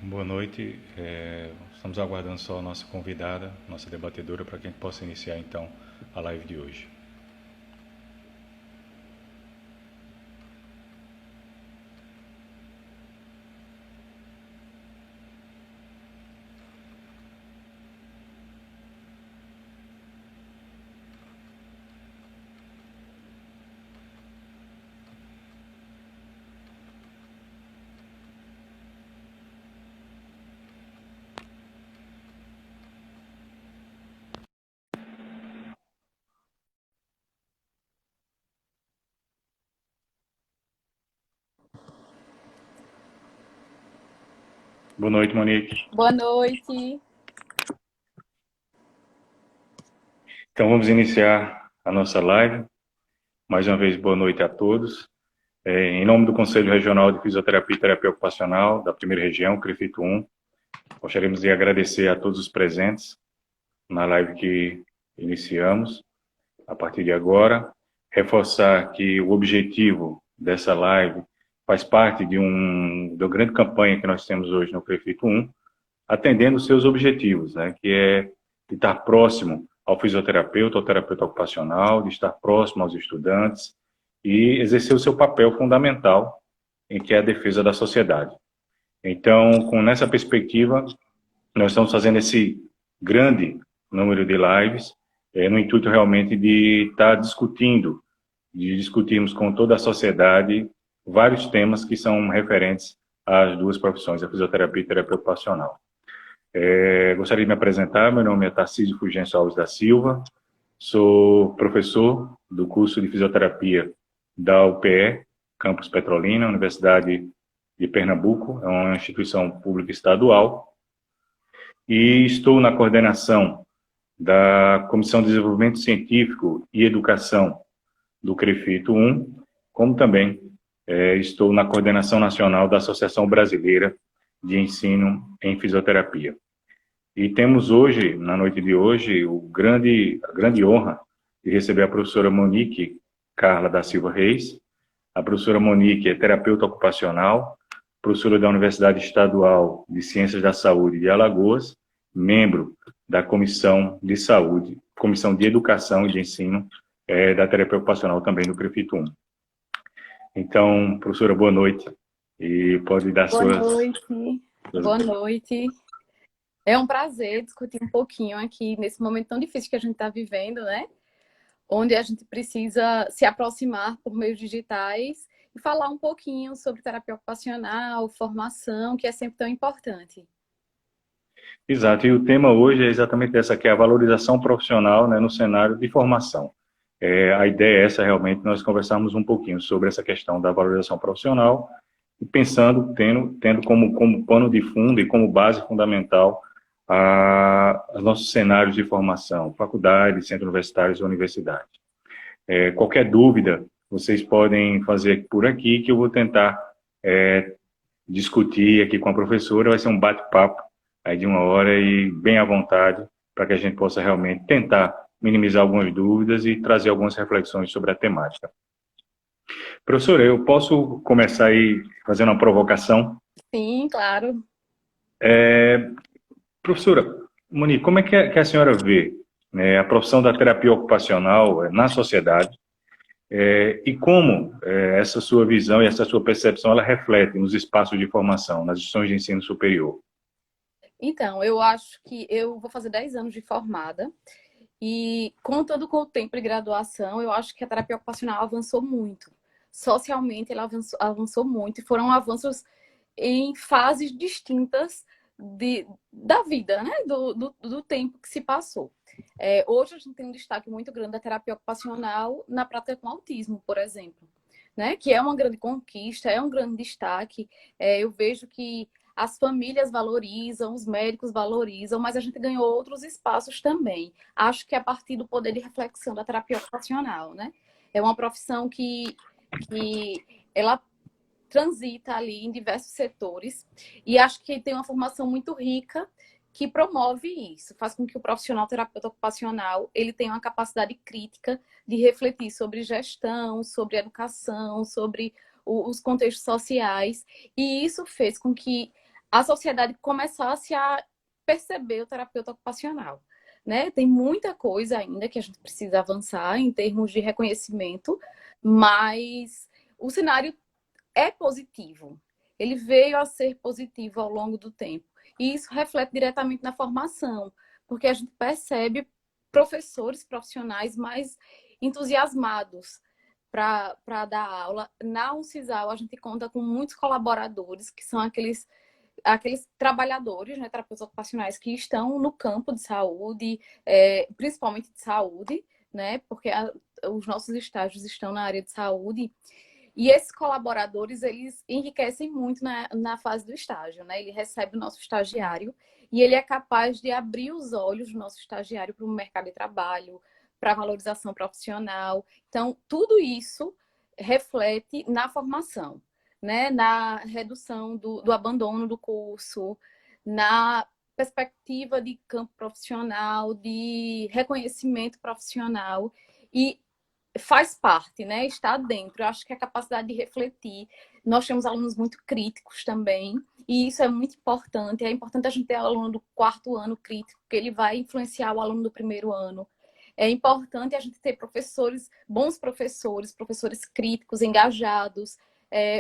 Boa noite. Estamos aguardando só a nossa convidada, nossa debatedora, para que a gente possa iniciar então a live de hoje. Boa noite, Monique. Boa noite. Então vamos iniciar a nossa live. Mais uma vez, boa noite a todos. Em nome do Conselho Regional de Fisioterapia e Terapia Ocupacional da Primeira Região, CREFITO 1, gostaríamos de agradecer a todos os presentes na live que iniciamos a partir de agora. Reforçar que o objetivo dessa live faz parte da grande campanha que nós temos hoje no CREFITO 1, atendendo os seus objetivos, né, que é de estar próximo ao fisioterapeuta, ao terapeuta ocupacional, de estar próximo aos estudantes e exercer o seu papel fundamental, em que é a defesa da sociedade. Então, com nessa perspectiva, nós estamos fazendo esse grande número de lives, no intuito realmente de estar discutindo, de discutirmos com toda a sociedade vários temas que são referentes às duas profissões, a fisioterapia e a terapia ocupacional. Gostaria de me apresentar, meu nome é Tarcísio Fulgêncio Alves da Silva, sou professor do curso de fisioterapia da UPE, Campus Petrolina, Universidade de Pernambuco, é uma instituição pública estadual, e estou na coordenação da Comissão de Desenvolvimento Científico e Educação do CREFITO 1, como também estou na coordenação nacional da Associação Brasileira de Ensino em Fisioterapia. E temos hoje, na noite de hoje, a grande honra de receber a professora Monique Carla da Silva Reis. A professora Monique é terapeuta ocupacional, professora da Universidade Estadual de Ciências da Saúde de Alagoas, membro da Comissão de Saúde, Comissão de Educação e de Ensino da Terapia Ocupacional também do CREFITO 1. Então, professora, boa noite. E pode dar Boa suas... noite. Boa noite. É um prazer discutir um pouquinho aqui nesse momento tão difícil que a gente está vivendo, né? Onde a gente precisa se aproximar por meios digitais e falar um pouquinho sobre terapia ocupacional, formação, que é sempre tão importante. Exato, e o tema hoje é exatamente essa, que é a valorização profissional, né, no cenário de formação. A ideia é essa, realmente, nós conversarmos um pouquinho sobre essa questão da valorização profissional e pensando, tendo como pano de fundo e como base fundamental os nossos cenários de formação, faculdades, centros universitários e universidades. Qualquer dúvida, vocês podem fazer por aqui, que eu vou tentar discutir aqui com a professora, vai ser um bate-papo aí de uma hora e bem à vontade, para que a gente possa realmente tentar minimizar algumas dúvidas e trazer algumas reflexões sobre a temática. Professora, eu posso começar aí fazendo uma provocação? Sim, claro. Professora, Monique, como é que a senhora vê, né, a profissão da terapia ocupacional na sociedade, e como essa sua visão e essa sua percepção ela reflete nos espaços de formação, nas instituições de ensino superior? Então, eu acho que eu vou fazer 10 anos de formada e, contando com o tempo de graduação, eu acho que a terapia ocupacional avançou muito. Socialmente, ela avançou muito e foram avanços em fases distintas da vida, né? Do tempo que se passou. Hoje a gente tem um destaque muito grande da terapia ocupacional na prática com autismo, por exemplo, né? Que é uma grande conquista, é um grande destaque. Eu vejo que as famílias valorizam, os médicos valorizam, mas a gente ganhou outros espaços também. Acho que é a partir do poder de reflexão da terapia ocupacional, né? É uma profissão que ela transita ali em diversos setores e acho que tem uma formação muito rica que promove isso, faz com que o profissional terapeuta ocupacional ele tenha uma capacidade crítica de refletir sobre gestão, sobre educação, sobre os contextos sociais, e isso fez com que a sociedade começasse a perceber o terapeuta ocupacional, né? Tem muita coisa ainda que a gente precisa avançar em termos de reconhecimento, mas o cenário é positivo. Ele veio a ser positivo ao longo do tempo. E isso reflete diretamente na formação, porque a gente percebe professores profissionais mais entusiasmados para dar aula. Na Uncisal, a gente conta com muitos colaboradores, que são aqueles trabalhadores, né, terapeutas ocupacionais que estão no campo de saúde, principalmente de saúde, né, porque os nossos estágios estão na área de saúde. E esses colaboradores, eles enriquecem muito na fase do estágio, né? Ele recebe o nosso estagiário e ele é capaz de abrir os olhos do nosso estagiário para o mercado de trabalho, para a valorização profissional. Então, tudo isso reflete na formação, né? Na redução do abandono do curso, na perspectiva de campo profissional, de reconhecimento profissional. E faz parte, né? Está dentro. Eu acho que a capacidade de refletir. Nós temos alunos muito críticos também, e isso é muito importante. É importante a gente ter aluno do quarto ano crítico, porque ele vai influenciar o aluno do primeiro ano. É importante a gente ter professores, bons professores, professores críticos, engajados,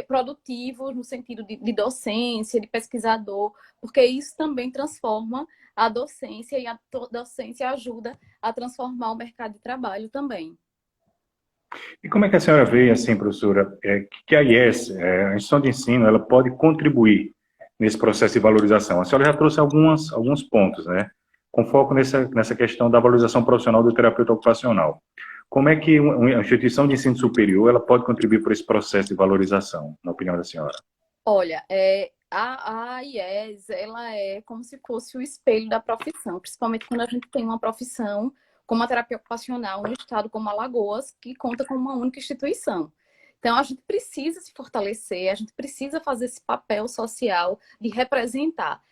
produtivos no sentido de docência, de pesquisador, porque isso também transforma a docência, e a docência ajuda a transformar o mercado de trabalho também. E como é que a senhora vê, assim, professora, que a IES, a instituição de ensino, ela pode contribuir nesse processo de valorização? A senhora já trouxe alguns pontos, né? Com foco nessa questão da valorização profissional do terapeuta ocupacional. Como é que uma instituição de ensino superior ela pode contribuir para esse processo de valorização, na opinião da senhora? Olha, a IES, ela é como se fosse o espelho da profissão, principalmente quando a gente tem uma profissão como a terapia ocupacional no estado como Alagoas, que conta com uma única instituição. Então, a gente precisa se fortalecer, a gente precisa fazer esse papel social de representar.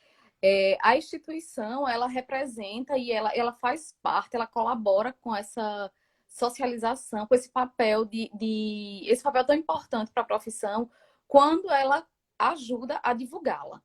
A instituição, ela representa e ela faz parte, ela colabora com essa socialização, com esse papel esse papel tão importante para a profissão, quando ela ajuda a divulgá-la,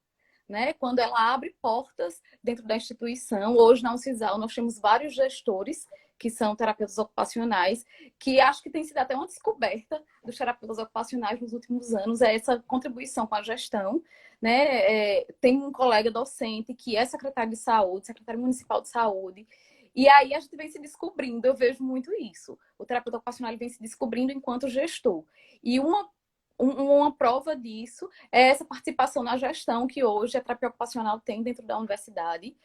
né? Quando ela abre portas dentro da instituição. Hoje, na Uncisal, nós temos vários gestores que são terapeutas ocupacionais, que acho que tem sido até uma descoberta dos terapeutas ocupacionais nos últimos anos, é essa contribuição com a gestão, né? Tem um colega docente que é secretário de saúde, secretário municipal de saúde, e aí a gente vem se descobrindo, eu vejo muito isso. O terapeuta ocupacional vem se descobrindo enquanto gestor. E uma prova disso é essa participação na gestão que hoje a terapia ocupacional tem dentro da universidade.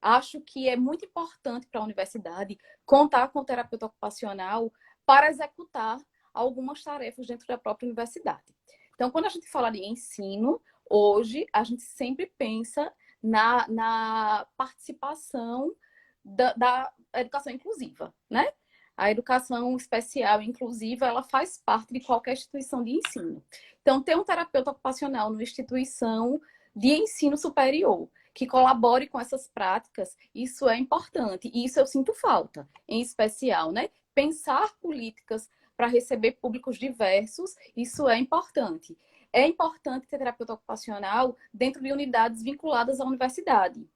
Acho que é muito importante para a universidade contar com o terapeuta ocupacional para executar algumas tarefas dentro da própria universidade. Então, quando a gente fala de ensino, hoje a gente sempre pensa na participação da educação inclusiva, né? A educação especial e inclusiva, ela faz parte de qualquer instituição de ensino. Então, ter um terapeuta ocupacional numa instituição de ensino superior que colabore com essas práticas, isso é importante. E isso eu sinto falta, em especial, né? Pensar políticas para receber públicos diversos, isso é importante. É importante ter terapeuta ocupacional dentro de unidades vinculadas à universidade,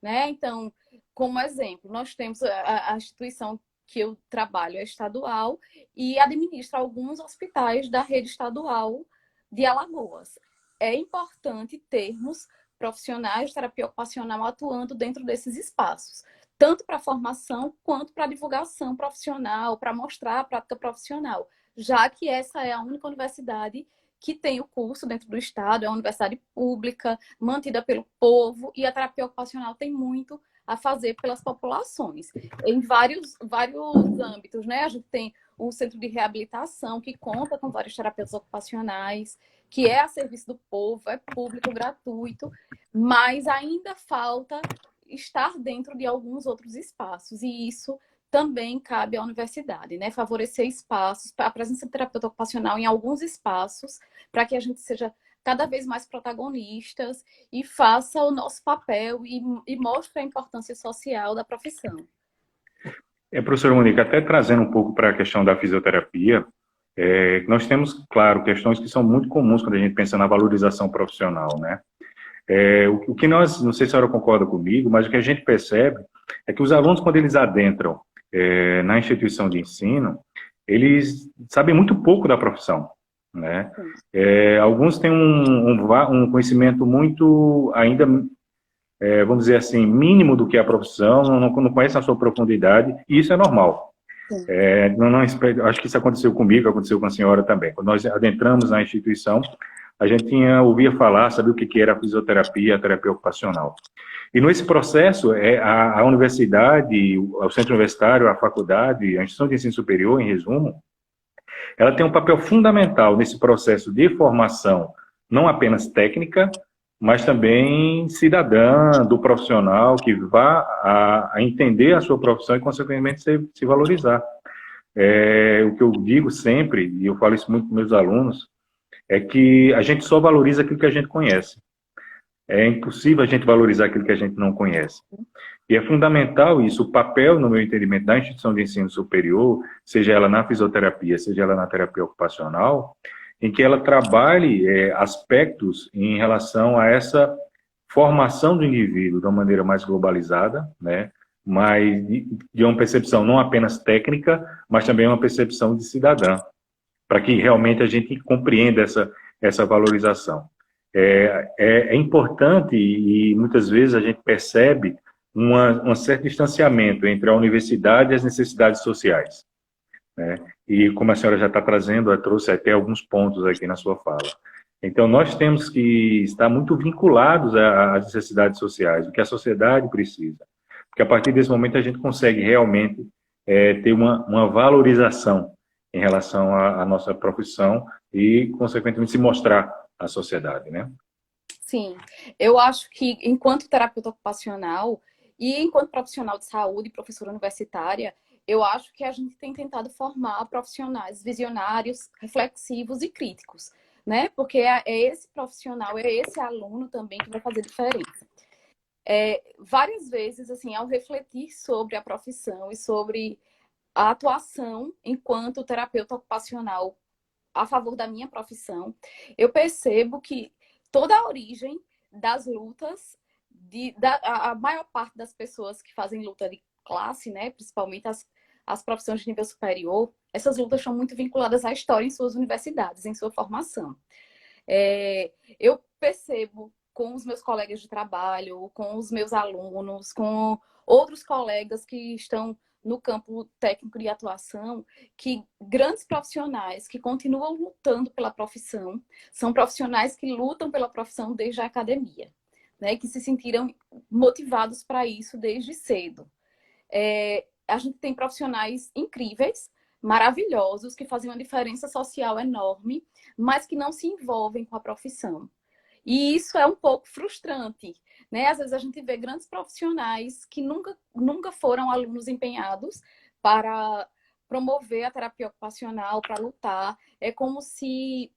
né? Então, como exemplo, nós temos a instituição que eu trabalho é estadual e administra alguns hospitais da rede estadual de Alagoas. É importante termos profissionais de terapia ocupacional atuando dentro desses espaços, tanto para formação quanto para divulgação profissional, para mostrar a prática profissional, já que essa é a única universidade que tem o curso dentro do estado, é uma universidade pública, mantida pelo povo, e a terapia ocupacional tem muito a fazer pelas populações, em vários âmbitos, né? A gente tem um centro de reabilitação que conta com vários terapeutas ocupacionais, que é a serviço do povo, é público, gratuito, mas ainda falta estar dentro de alguns outros espaços, e isso também cabe à universidade, né? Favorecer espaços, a presença de terapeuta ocupacional em alguns espaços, para que a gente seja cada vez mais protagonistas e faça o nosso papel e mostre a importância social da profissão. Professora Monique, até trazendo um pouco para a questão da fisioterapia, nós temos, claro, questões que são muito comuns quando a gente pensa na valorização profissional, né? O que nós, não sei se a senhora concorda comigo, mas o que a gente percebe é que os alunos, quando eles adentram na instituição de ensino, eles sabem muito pouco da profissão, né? Alguns têm um conhecimento muito, ainda, vamos dizer assim, mínimo do que é a profissão, não conhecem a sua profundidade, e isso é normal. Acho que isso aconteceu comigo, aconteceu com a senhora também. Quando nós adentramos na instituição, a gente ouvia falar, sabia o que era a fisioterapia, a terapia ocupacional. E nesse processo, a universidade, o centro universitário, a faculdade, a instituição de ensino superior, em resumo, ela tem um papel fundamental nesse processo de formação, não apenas técnica, mas também cidadã, do profissional, que vá a entender a sua profissão e, consequentemente, se valorizar. O que eu digo sempre, e eu falo isso muito com meus alunos, é que a gente só valoriza aquilo que a gente conhece. É impossível a gente valorizar aquilo que a gente não conhece. E é fundamental isso, o papel, no meu entendimento, da instituição de ensino superior, seja ela na fisioterapia, seja ela na terapia ocupacional, em que ela trabalhe aspectos em relação a essa formação do indivíduo de uma maneira mais globalizada, né? Mas de uma percepção não apenas técnica, mas também uma percepção de cidadã, para que realmente a gente compreenda essa valorização. É importante e muitas vezes a gente percebe um certo distanciamento entre a universidade e as necessidades sociais, né? E como a senhora já está trazendo, ela trouxe até alguns pontos aqui na sua fala. Então, nós temos que estar muito vinculados às necessidades sociais, o que a sociedade precisa. Porque a partir desse momento a gente consegue realmente ter uma valorização em relação à nossa profissão e, consequentemente, se mostrar à sociedade, né? Sim, eu acho que enquanto terapeuta ocupacional e enquanto profissional de saúde e professora universitária, eu acho que a gente tem tentado formar profissionais visionários, reflexivos e críticos, né? Porque é esse profissional, é esse aluno também que vai fazer diferença. Várias vezes, assim, ao refletir sobre a profissão e sobre a atuação enquanto terapeuta ocupacional a favor da minha profissão, eu percebo que toda a origem das lutas, a maior parte das pessoas que fazem luta de classe, né, principalmente as profissões de nível superior, essas lutas são muito vinculadas à história em suas universidades, em sua formação. Eu percebo com os meus colegas de trabalho, com os meus alunos, com outros colegas que estão no campo técnico de atuação, que grandes profissionais que continuam lutando pela profissão são profissionais que lutam pela profissão desde a academia, né? Que se sentiram motivados para isso desde cedo. A gente tem profissionais incríveis, maravilhosos, que fazem uma diferença social enorme, mas que não se envolvem com a profissão. E isso é um pouco frustrante, né? Às vezes a gente vê grandes profissionais que nunca foram alunos empenhados para promover a terapia ocupacional, para lutar. É como se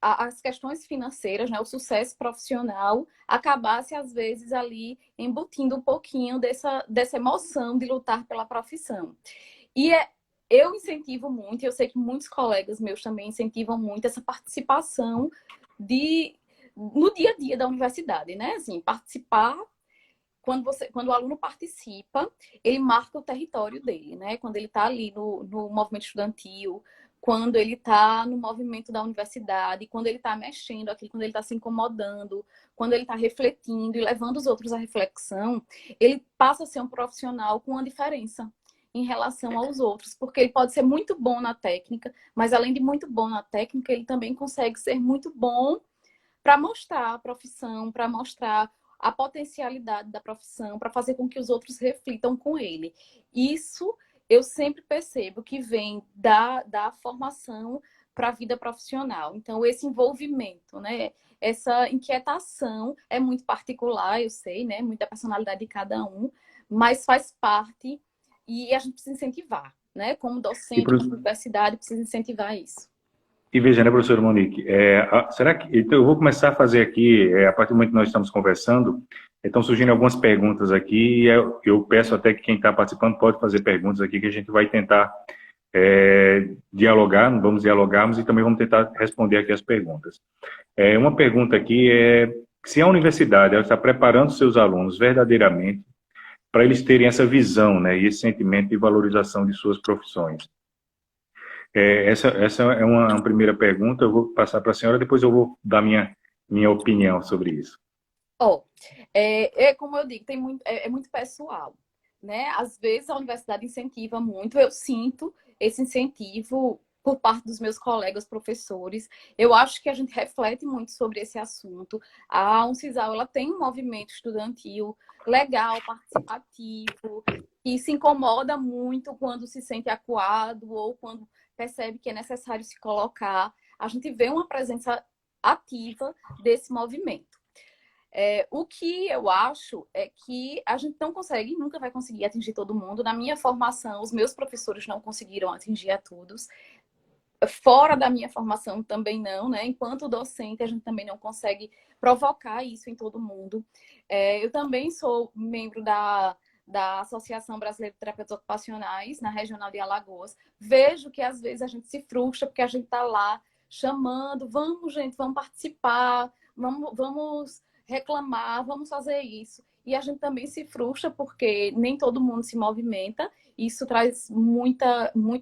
as questões financeiras, né, o sucesso profissional, acabasse, às vezes, ali embutindo um pouquinho dessa emoção de lutar pela profissão. E eu incentivo muito, eu sei que muitos colegas meus também incentivam muito essa participação no dia a dia da universidade, né? Assim, participar, quando o aluno participa, ele marca o território dele, né? Quando ele está ali no movimento estudantil, quando ele está no movimento da universidade, quando ele está mexendo aqui, quando ele está se incomodando, quando ele está refletindo e levando os outros à reflexão, ele passa a ser um profissional com uma diferença em relação aos outros, porque ele pode ser muito bom na técnica, mas além de muito bom na técnica, ele também consegue ser muito bom para mostrar a profissão, para mostrar a potencialidade da profissão, para fazer com que os outros reflitam com ele. Isso eu sempre percebo que vem da formação para a vida profissional. Então, esse envolvimento, né? Essa inquietação é muito particular, eu sei, né? Muita personalidade de cada um, mas faz parte e a gente precisa incentivar, né? Como docente da universidade, precisa incentivar isso. E veja, né, professora Monique, será que... Então, eu vou começar a fazer aqui, a partir do momento que nós estamos conversando, estão surgindo algumas perguntas aqui, e eu peço até que quem está participando pode fazer perguntas aqui, que a gente vai tentar vamos dialogarmos e também vamos tentar responder aqui as perguntas. Uma pergunta aqui é se a universidade ela está preparando seus alunos verdadeiramente para eles terem essa visão, né, e esse sentimento de valorização de suas profissões. Essa é uma primeira pergunta, eu vou passar para a senhora, depois eu vou dar minha opinião sobre isso. Como eu digo, é muito pessoal, né? Às vezes a universidade incentiva muito, eu sinto esse incentivo por parte dos meus colegas professores. Eu acho que a gente reflete muito sobre esse assunto. A Uncisal, ela tem um movimento estudantil legal, participativo, que se incomoda muito quando se sente acuado ou quando percebe que é necessário se colocar. A gente vê uma presença ativa desse movimento. O que eu acho é que a gente não consegue, nunca vai conseguir atingir todo mundo. Na minha formação, os meus professores não conseguiram atingir a todos. Fora da minha formação também não, né? Enquanto docente, a gente também não consegue provocar isso em todo mundo. Eu também sou membro da Associação Brasileira de Terapeutas Ocupacionais, na Regional de Alagoas. Vejo que às vezes a gente se frustra porque a gente está lá chamando, vamos gente, vamos participar, vamos reclamar, vamos fazer isso. E a gente também se frustra porque nem todo mundo se movimenta. Isso traz muito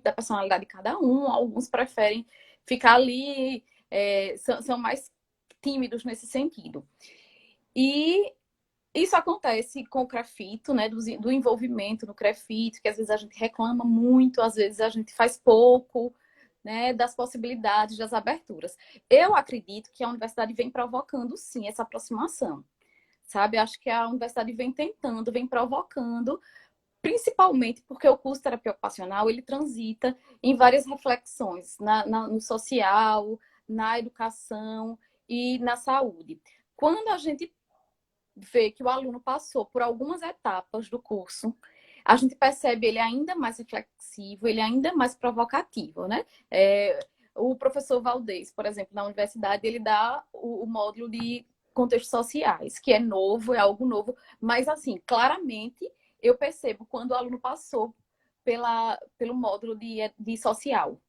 da personalidade de cada um. Alguns preferem ficar ali, são mais tímidos nesse sentido. E isso acontece com o CREFITO, né, do envolvimento no CREFITO, que às vezes a gente reclama muito, às vezes a gente faz pouco, né, das possibilidades, das aberturas. Eu acredito que a universidade vem provocando, sim, essa aproximação, sabe? Acho que a universidade vem tentando, vem provocando, principalmente porque o curso de terapia ocupacional, ele transita em várias reflexões, no social, na educação e na saúde. Quando a gente vê que o aluno passou por algumas etapas do curso, a gente percebe ele ainda mais reflexivo, ele ainda mais provocativo, né? O professor Valdez, por exemplo, na universidade, ele dá o módulo de contextos sociais, que é novo, é algo novo, mas assim, claramente eu percebo quando o aluno passou pelo módulo de social,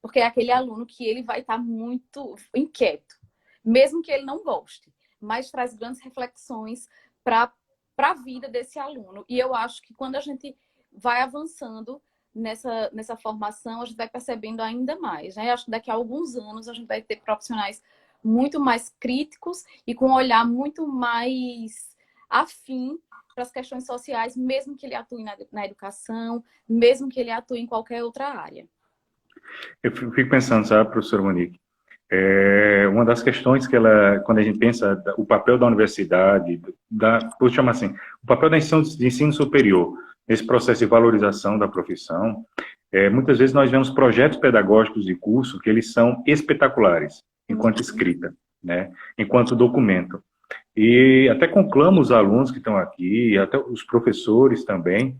porque é aquele aluno que ele vai estar muito inquieto, mesmo que ele não goste, mas traz grandes reflexões para a vida desse aluno. E eu acho que quando a gente vai avançando nessa formação, a gente vai percebendo ainda mais, né? Eu acho que daqui a alguns anos a gente vai ter profissionais muito mais críticos e com um olhar muito mais afim para as questões sociais, mesmo que ele atue na educação, mesmo que ele atue em qualquer outra área. Eu fico pensando, sabe, professor Monique, uma das questões que quando a gente pensa o papel da universidade, vou chamar assim, o papel da de ensino superior, nesse processo de valorização da profissão, muitas vezes nós vemos projetos pedagógicos de curso que eles são espetaculares, enquanto escrita, né, enquanto documento. E até conclamo os alunos que estão aqui, e até os professores também,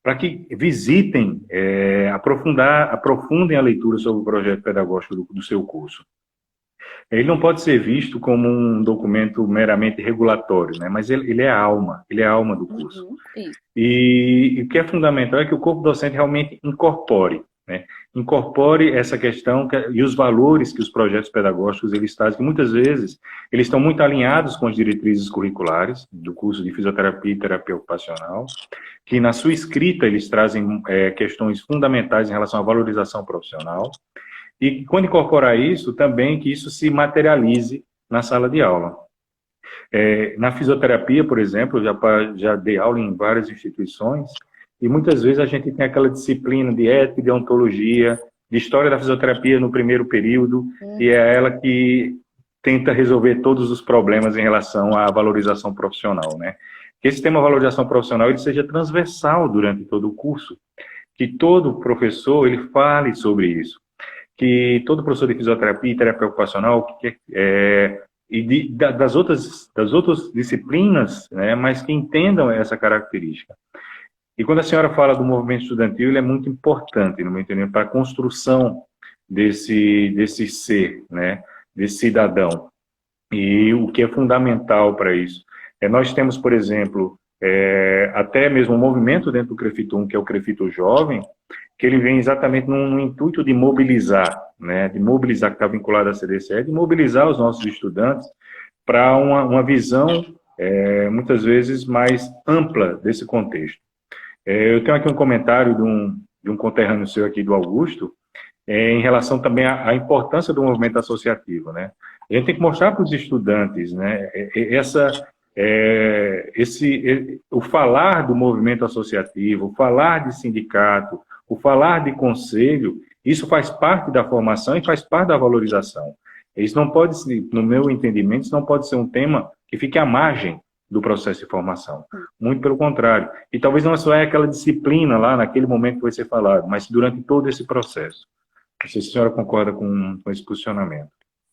para que visitem, aprofundem a leitura sobre o projeto pedagógico do seu curso. Ele não pode ser visto como um documento meramente regulatório, né? Mas ele é a alma do curso. E o que é fundamental é que o corpo docente realmente incorpore, né? Incorpore essa questão e os valores que os projetos pedagógicos eles trazem, que muitas vezes eles estão muito alinhados com as diretrizes curriculares do curso de fisioterapia e terapia ocupacional, que na sua escrita eles trazem questões fundamentais em relação à valorização profissional, e quando incorporar isso, também que isso se materialize na sala de aula. Na fisioterapia, por exemplo, já dei aula em várias instituições, e muitas vezes a gente tem aquela disciplina de ética, de ontologia, de história da fisioterapia no primeiro período, e é ela que tenta resolver todos os problemas em relação à valorização profissional, né? Que esse tema valorização profissional ele seja transversal durante todo o curso, que todo professor ele fale sobre isso, que todo professor de fisioterapia e terapia ocupacional das outras disciplinas, né, mas que entendam essa característica. E quando a senhora fala do movimento estudantil, ele é muito importante, no meu entendimento, para a construção desse ser, né, desse cidadão. E o que é fundamental para isso? Nós temos, por exemplo, até mesmo um movimento dentro do CREFITO 1, que é o CREFITO Jovem, que ele vem exatamente no intuito de mobilizar, né, de mobilizar, que está vinculado à CDCE, de mobilizar os nossos estudantes para uma visão, muitas vezes, mais ampla desse contexto. Eu tenho aqui um comentário de um conterrâneo seu aqui, do Augusto, em relação também à importância do movimento associativo, né? A gente tem que mostrar para os estudantes, né, o falar do movimento associativo, o falar de sindicato, o falar de conselho, isso faz parte da formação e faz parte da valorização. Isso não pode, no meu entendimento, isso não pode ser um tema que fique à margem do processo de formação. Muito pelo contrário. E talvez não só é aquela disciplina lá, naquele momento que vai ser falado, mas durante todo esse processo. Não sei se a senhora concorda com esse posicionamento.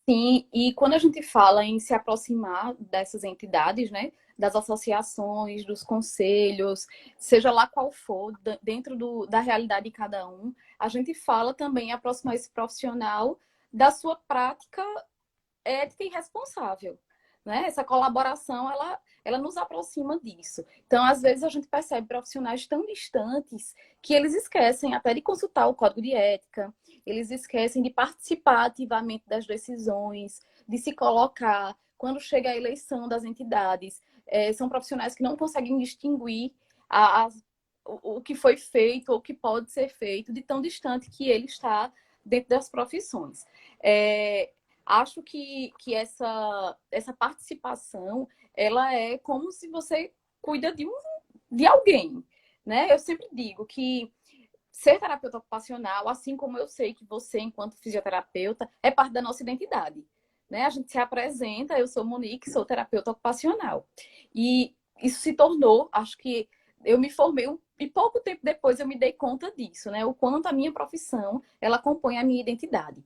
Sim, e quando a gente fala em se aproximar dessas entidades, né, das associações, dos conselhos, seja lá qual for, dentro da realidade de cada um, a gente fala também em aproximar esse profissional da sua prática ética e responsável, né? Essa colaboração, ela nos aproxima disso. Então, às vezes, a gente percebe profissionais tão distantes que eles esquecem até de consultar o código de ética, eles esquecem de participar ativamente das decisões, de se colocar. Quando chega a eleição das entidades, são profissionais que não conseguem distinguir o que foi feito ou o que pode ser feito de tão distante que ele está dentro das profissões. Acho que essa participação, ela é como se você cuida de alguém, né? Eu sempre digo que ser terapeuta ocupacional, assim como eu sei que você, enquanto fisioterapeuta, é parte da nossa identidade, né? A gente se apresenta, eu sou Monique, sou terapeuta ocupacional. E isso se tornou, acho que eu me formei e pouco tempo depois eu me dei conta disso, né? O quanto a minha profissão, ela compõe a minha identidade.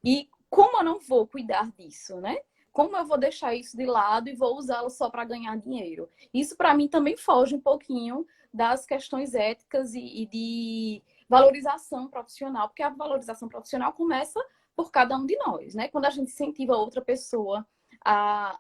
E como eu não vou cuidar disso, né? Como eu vou deixar isso de lado e vou usá-lo só para ganhar dinheiro? Isso, para mim, também foge um pouquinho das questões éticas e de valorização profissional, porque a valorização profissional começa por cada um de nós, né? Quando a gente incentiva outra pessoa a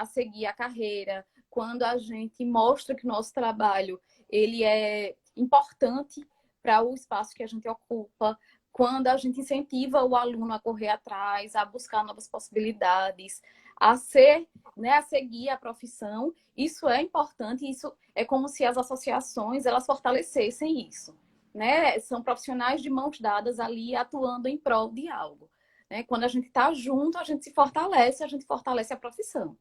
seguir a carreira, quando a gente mostra que o nosso trabalho ele é importante para o espaço que a gente ocupa, quando a gente incentiva o aluno a correr atrás, a buscar novas possibilidades, a seguir a profissão, isso é importante, isso é como se as associações elas fortalecessem isso, né? São profissionais de mãos dadas ali atuando em prol de algo, né? Quando a gente está junto, a gente se fortalece, a gente fortalece a profissão.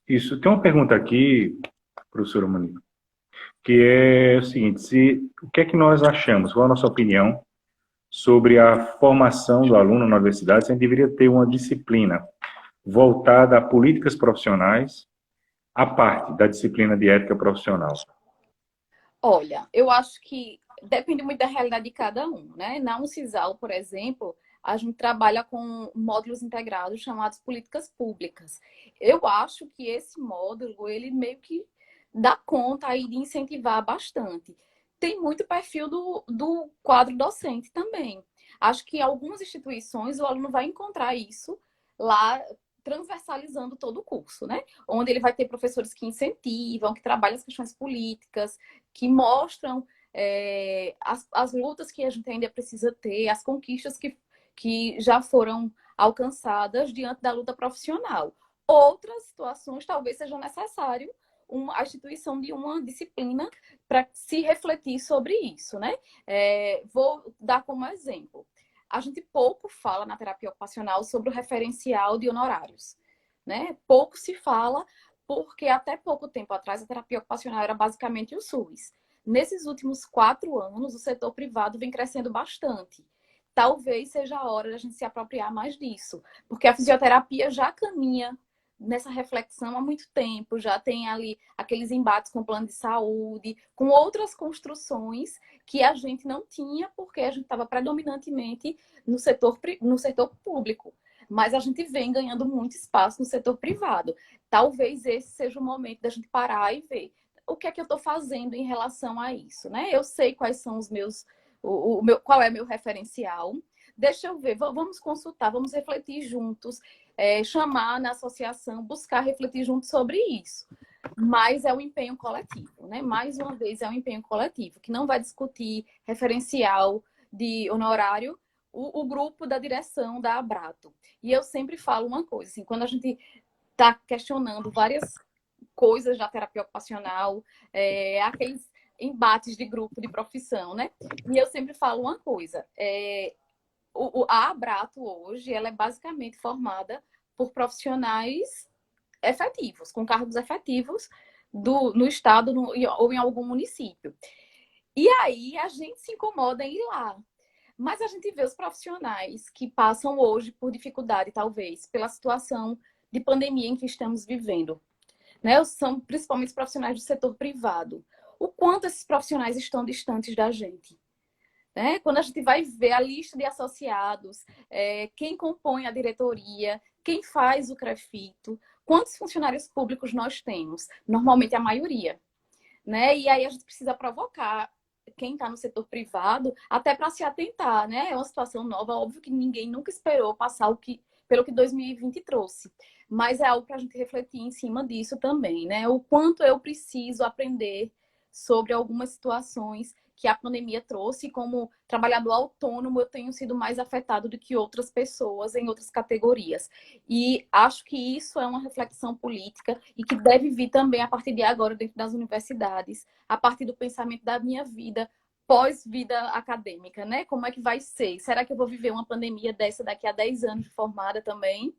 Isso. Tem uma pergunta aqui, professora Monique, que é o seguinte: o que é que nós achamos, qual a nossa opinião sobre a formação do aluno na universidade? Se a gente deveria ter uma disciplina voltada a políticas profissionais, à parte da disciplina de ética profissional. Olha, eu acho que depende muito da realidade de cada um, né? Na Uncisal, por exemplo, a gente trabalha com módulos integrados chamados políticas públicas. Eu acho que esse módulo, ele meio que dá conta aí de incentivar bastante. Tem muito perfil do quadro docente também. Acho que em algumas instituições o aluno vai encontrar isso lá transversalizando todo o curso, né? Onde ele vai ter professores que incentivam, que trabalham as questões políticas, que mostram as lutas que a gente ainda precisa ter, as conquistas que já foram alcançadas diante da luta profissional. Outras situações talvez seja necessário a instituição de uma disciplina para se refletir sobre isso, né? Vou dar como exemplo. A gente pouco fala na terapia ocupacional sobre o referencial de honorários, né? Pouco se fala porque até pouco tempo atrás a terapia ocupacional era basicamente o SUS. Nesses últimos 4 anos, o setor privado vem crescendo bastante. Talvez seja a hora da gente se apropriar mais disso, porque a fisioterapia já caminha nessa reflexão há muito tempo, já tem ali aqueles embates com o plano de saúde, com outras construções que a gente não tinha porque a gente estava predominantemente no setor público. Mas a gente vem ganhando muito espaço no setor privado. Talvez esse seja o momento da gente parar e ver o que é que eu estou fazendo em relação a isso, né? Eu sei quais são os meus, qual é meu referencial. Deixa eu ver, vamos consultar, vamos refletir juntos, chamar na associação, buscar refletir juntos sobre isso. Mas é um empenho coletivo, né? Mais uma vez, é um empenho coletivo, que não vai discutir referencial de honorário, o grupo da direção da Abrato. E eu sempre falo uma coisa, assim, quando a gente está questionando várias coisas da terapia ocupacional, aqueles embates de grupo, de profissão, né? E eu sempre falo uma coisa, a Abrato hoje, ela é basicamente formada por profissionais efetivos, com cargos efetivos no estado ou em algum município. E aí a gente se incomoda em ir lá. Mas a gente vê os profissionais que passam hoje por dificuldade, talvez, pela situação de pandemia em que estamos vivendo. Né? São principalmente os profissionais do setor privado. O quanto esses profissionais estão distantes da gente. Né? Quando a gente vai ver a lista de associados, quem compõe a diretoria, quem faz o CREFITO, quantos funcionários públicos nós temos? Normalmente a maioria. Né? E aí a gente precisa provocar quem está no setor privado até para se atentar. Né? É uma situação nova, óbvio que ninguém nunca esperou passar pelo que 2020 trouxe. Mas é algo para a gente refletir em cima disso também. Né? O quanto eu preciso aprender sobre algumas situações que a pandemia trouxe. Como trabalhador autônomo, eu tenho sido mais afetado do que outras pessoas em outras categorias. E acho que isso é uma reflexão política e que deve vir também a partir de agora dentro das universidades, a partir do pensamento da minha vida pós-vida acadêmica, né? Como é que vai ser? Será que eu vou viver uma pandemia dessa daqui a 10 anos de formada também?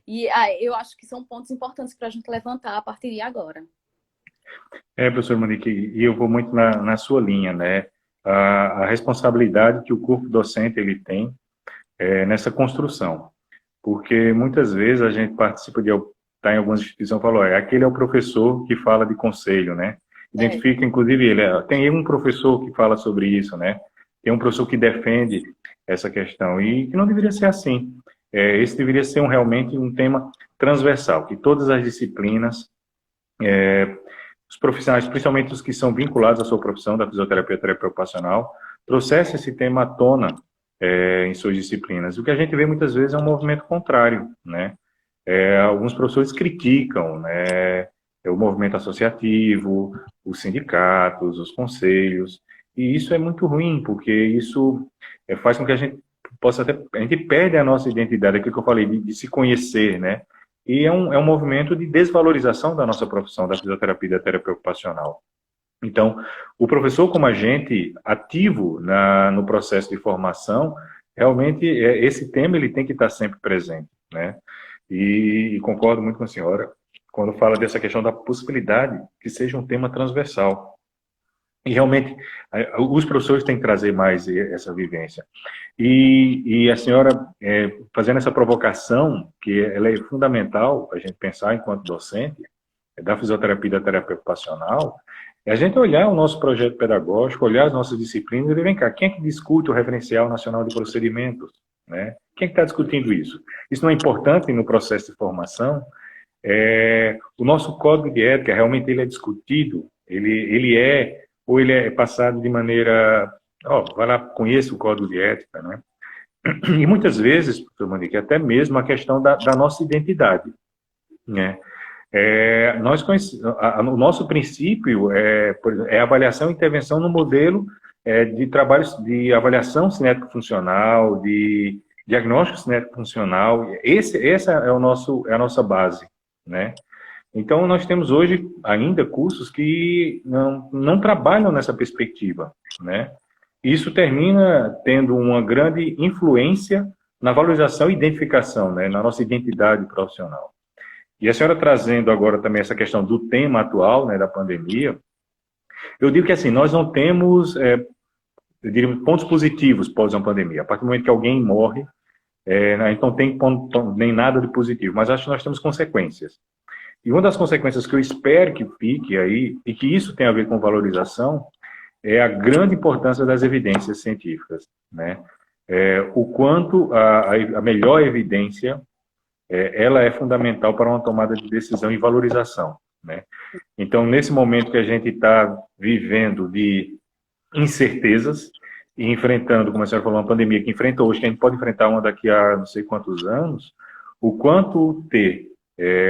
E eu acho que são pontos importantes para a gente levantar a partir de agora. Professor Monique, e eu vou muito na sua linha, né? A responsabilidade que o corpo docente ele tem nessa construção, porque muitas vezes a gente participa de estar em algumas instituições e fala, aquele é o professor que fala de conselho, né? Identifica, inclusive, tem um professor que fala sobre isso, né? Tem um professor que defende essa questão, e que não deveria ser assim. Esse deveria ser realmente um tema transversal, que todas as disciplinas, os profissionais, principalmente os que são vinculados à sua profissão da fisioterapia e terapia ocupacional, trouxessem esse tema à tona em suas disciplinas. O que a gente vê muitas vezes é um movimento contrário, né? Alguns professores criticam, né, o movimento associativo, os sindicatos, os conselhos, e isso é muito ruim, porque isso faz com que a gente a gente perde a nossa identidade, aquilo que eu falei, de se conhecer, né? E é um movimento de desvalorização da nossa profissão, da fisioterapia e da terapia ocupacional. Então, o professor como agente ativo no processo de formação, realmente esse tema ele tem que estar sempre presente, né? E concordo muito com a senhora quando fala dessa questão da possibilidade que seja um tema transversal. E realmente, os professores têm que trazer mais essa vivência. E a senhora, fazendo essa provocação, que ela é fundamental para a gente pensar enquanto docente, da fisioterapia e da terapia ocupacional, é a gente olhar o nosso projeto pedagógico, olhar as nossas disciplinas e ver, vem cá, quem é que discute o referencial nacional de procedimentos? Né? Quem é que está discutindo isso? Isso não é importante no processo de formação? O nosso código de ética, realmente ele é discutido, ele é passado de maneira, vai lá, conheça o código de ética, né? E muitas vezes, professor Monique, até mesmo a questão da nossa identidade, né? O nosso princípio é avaliação e intervenção no modelo de trabalhos de avaliação cinético-funcional, de diagnóstico cinético-funcional. Essa é a nossa base, né? Então, nós temos hoje ainda cursos que não trabalham nessa perspectiva, né? Isso termina tendo uma grande influência na valorização e identificação, né? Na nossa identidade profissional. E a senhora trazendo agora também essa questão do tema atual, né, da pandemia, eu digo que assim, nós não temos, eu diria, pontos positivos pós uma pandemia. A partir do momento que alguém morre, então tem nem nada de positivo, mas acho que nós temos consequências. E uma das consequências que eu espero que fique aí, e que isso tem a ver com valorização, é a grande importância das evidências científicas, né? O quanto a melhor evidência ela é fundamental para uma tomada de decisão e valorização, né? Então, nesse momento que a gente está vivendo de incertezas e enfrentando, como a senhora falou, uma pandemia que enfrenta hoje, que a gente pode enfrentar uma daqui a não sei quantos anos, o quanto ter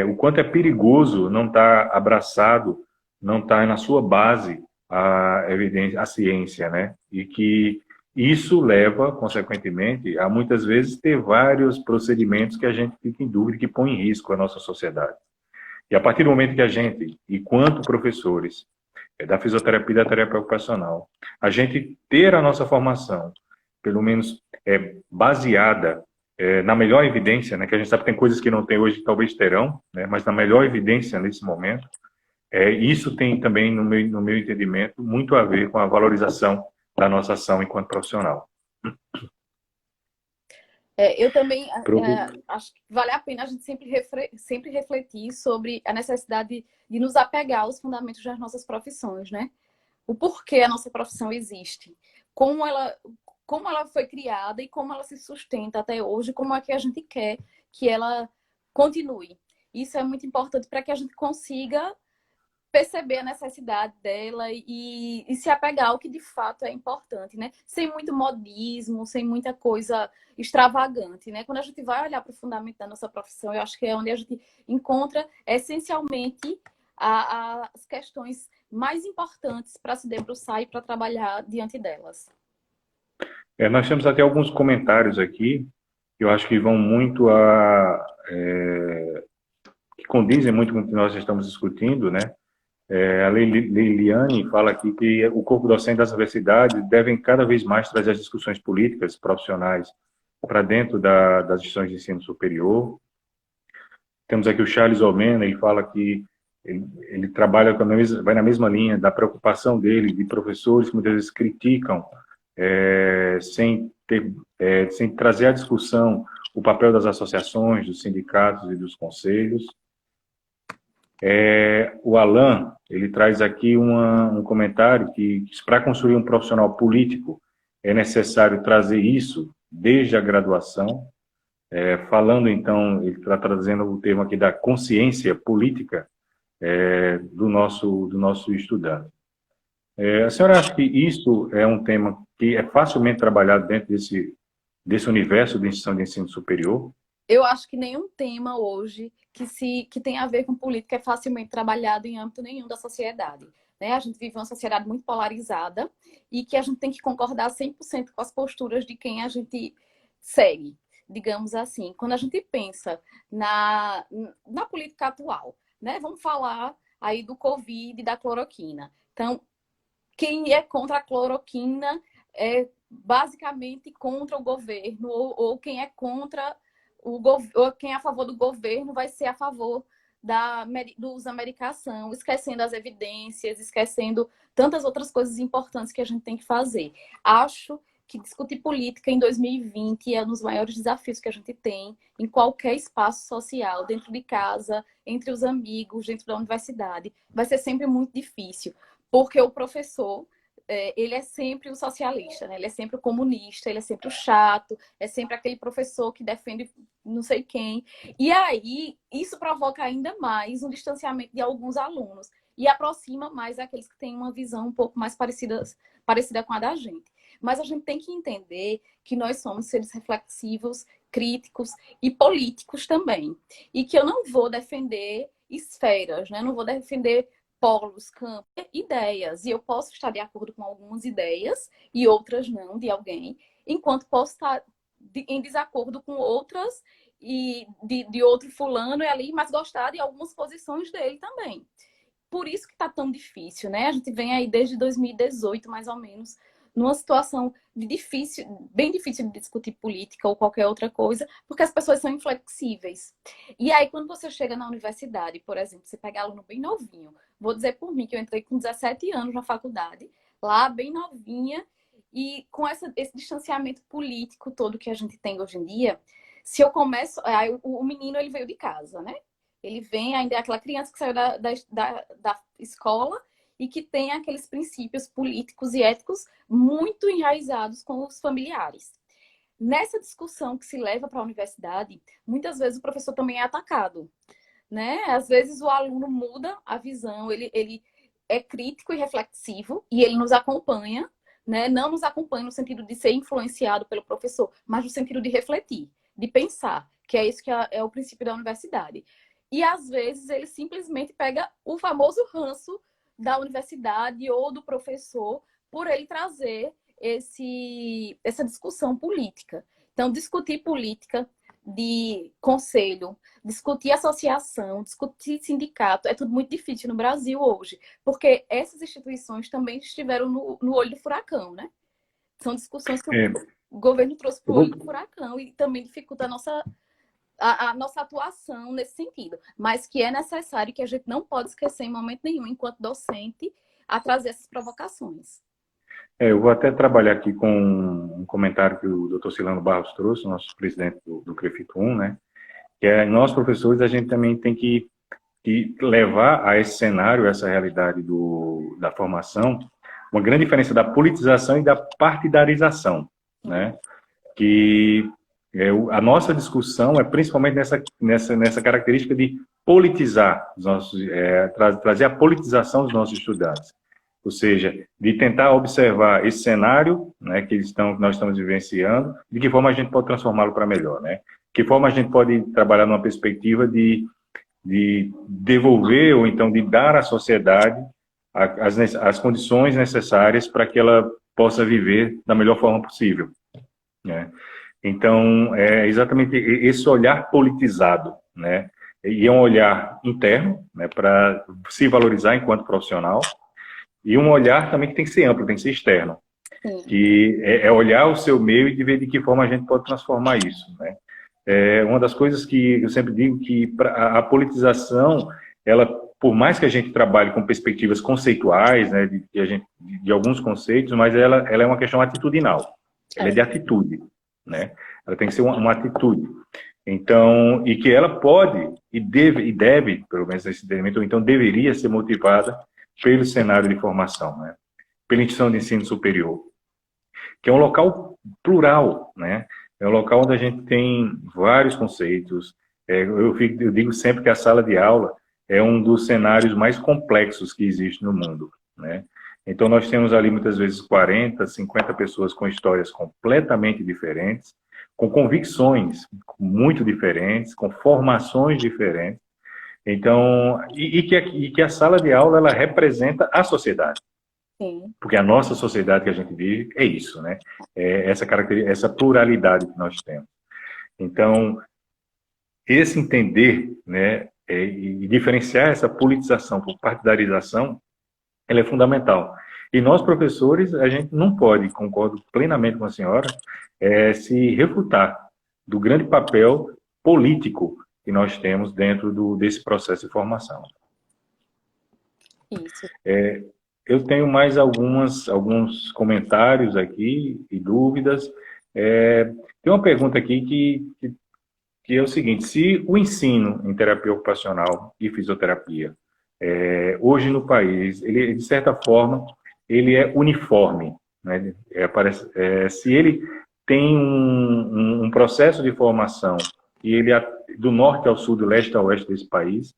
o quanto é perigoso não estar abraçado, não estar na sua base a evidência, a ciência, né? E que isso leva, consequentemente, a muitas vezes ter vários procedimentos que a gente fica em dúvida, que põe em risco a nossa sociedade. E a partir do momento que a gente, enquanto professores da fisioterapia e da terapia ocupacional, a gente ter a nossa formação, pelo menos baseada na melhor evidência, né, que a gente sabe que tem coisas que não tem hoje, que talvez terão, né, mas na melhor evidência nesse momento, isso tem também, no meu entendimento, muito a ver com a valorização da nossa ação enquanto profissional. Eu também acho que vale a pena a gente sempre refletir sobre a necessidade de nos apegar aos fundamentos das nossas profissões, né? O porquê a nossa profissão existe, como ela foi criada e como ela se sustenta até hoje, como é que a gente quer que ela continue. Isso é muito importante para que a gente consiga perceber a necessidade dela e se apegar ao que de fato é importante, né? Sem muito modismo, sem muita coisa extravagante, né? Quando a gente vai olhar para o fundamento da nossa profissão, eu acho que é onde a gente encontra essencialmente as questões mais importantes para se debruçar e para trabalhar diante delas. Nós temos até alguns comentários aqui que eu acho que vão muito que condizem muito com o que nós estamos discutindo, né? A Leiliane fala aqui que o corpo docente das universidades devem cada vez mais trazer as discussões políticas, profissionais, para dentro das instituições de ensino superior. Temos aqui o Charles Omena, ele fala que ele trabalha vai na mesma linha da preocupação dele, de professores que muitas vezes criticam, sem trazer à discussão o papel das associações, dos sindicatos e dos conselhos. O Alan, ele traz aqui um comentário que para construir um profissional político é necessário trazer isso desde a graduação, falando então, ele está trazendo o termo aqui da consciência política do nosso estudante. A senhora acha que isso é um tema que é facilmente trabalhado dentro desse universo de instituição de ensino superior? Eu acho que nenhum tema hoje que tem a ver com política é facilmente trabalhado em âmbito nenhum da sociedade. Né? A gente vive uma sociedade muito polarizada e que a gente tem que concordar 100% com as posturas de quem a gente segue, digamos assim. Quando a gente pensa na política atual, né? Vamos falar aí do Covid e da cloroquina. Então, quem é contra a cloroquina é basicamente contra o governo, ou quem é contra ou quem é a favor do governo vai ser a favor do uso da medicação, esquecendo as evidências, esquecendo tantas outras coisas importantes que a gente tem que fazer. Acho que discutir política em 2020 é um dos maiores desafios que a gente tem em qualquer espaço social, dentro de casa, entre os amigos, dentro da universidade. Vai ser sempre muito difícil, porque o professor ele é sempre o socialista, né? Ele é sempre o comunista, ele é sempre o chato, é sempre aquele professor que defende não sei quem. E aí, isso provoca ainda mais um distanciamento de alguns alunos e aproxima mais aqueles que têm uma visão um pouco mais parecida com a da gente. Mas a gente tem que entender que nós somos seres reflexivos, críticos e políticos também. E que eu não vou defender esferas, né? Não vou defender polos, campos, ideias. E eu posso estar de acordo com algumas ideias e outras não, de alguém, enquanto posso estar em desacordo com outras e de outro fulano e ali, mas gostar de algumas posições dele também. Por isso que está tão difícil, né? A gente vem aí desde 2018, mais ou menos, numa situação bem difícil de discutir política ou qualquer outra coisa, porque as pessoas são inflexíveis. E aí, quando você chega na universidade, por exemplo, você pega aluno bem novinho, vou dizer por mim que eu entrei com 17 anos na faculdade, lá bem novinha, e com esse distanciamento político todo que a gente tem hoje em dia, se eu começo... Aí, o menino, ele veio de casa, né? Ele vem, ainda é aquela criança que saiu da escola e que tem aqueles princípios políticos e éticos muito enraizados com os familiares. Nessa discussão que se leva para a universidade, muitas vezes o professor também é atacado, né? Às vezes o aluno muda a visão, ele é crítico e reflexivo e ele nos acompanha, né? Não nos acompanha no sentido de ser influenciado pelo professor, mas no sentido de refletir, de pensar, que é isso que é o princípio da universidade. E às vezes ele simplesmente pega o famoso ranço da universidade ou do professor por ele trazer essa discussão política. Então, discutir política de conselho, discutir associação, discutir sindicato, é tudo muito difícil no Brasil hoje, porque essas instituições também estiveram no olho do furacão, né? São discussões que É, o governo trouxe para eu o olho vou, do furacão e também dificulta a nossa atuação nesse sentido, mas que é necessário que a gente não pode esquecer em momento nenhum, enquanto docente, a trazer essas provocações. eu vou até trabalhar aqui com um comentário que o Dr. Silano Barros trouxe, nosso presidente do CREFIT 1, né? Que é, nós, professores, a gente também tem que levar a esse cenário, essa realidade da formação, uma grande diferença da politização e da partidarização, né? Que a nossa discussão é principalmente nessa característica de politizar os nossos, trazer a politização dos nossos estudantes. Ou seja, de tentar observar esse cenário, né, que nós estamos vivenciando, de que forma a gente pode transformá-lo para melhor, né? Que forma a gente pode trabalhar numa perspectiva de devolver ou então de dar à sociedade as condições necessárias para que ela possa viver da melhor forma possível, né? Então, é exatamente esse olhar politizado, né? E é um olhar interno, né, para se valorizar enquanto profissional, e um olhar também que tem que ser amplo, tem que ser externo, Sim. que é olhar o seu meio e de ver de que forma a gente pode transformar isso, né? É uma das coisas que eu sempre digo que a politização, ela, por mais que a gente trabalhe com perspectivas conceituais, né, de alguns conceitos, mas ela é uma questão atitudinal, ela é de atitude, né? Ela tem que ser uma atitude. Então, e que ela pode e deve, pelo menos nesse entendimento, ou então deveria ser motivada pelo cenário de formação, né? Pela instituição de ensino superior, que é um local plural, né? É um local onde a gente tem vários conceitos. Eu digo sempre que a sala de aula é um dos cenários mais complexos que existe no mundo, né? Então, nós temos ali muitas vezes 40, 50 pessoas com histórias completamente diferentes, com convicções muito diferentes, com formações diferentes. Então, que a sala de aula ela representa a sociedade. Sim. Porque a nossa sociedade que a gente vive é isso, né? É essa característica, essa pluralidade que nós temos. Então, esse entender, né, e diferenciar essa politização por partidarização, ela é fundamental. E nós, professores, a gente não pode, concordo plenamente com a senhora, se refutar do grande papel político que nós temos dentro desse processo de formação. Isso. Eu tenho mais alguns comentários aqui e dúvidas. Tem uma pergunta aqui que é o seguinte: se o ensino em terapia ocupacional e fisioterapia, hoje no país, ele, de certa forma, ele é uniforme, né? Se ele tem um processo de formação e ele do norte ao sul, do leste ao oeste desse país,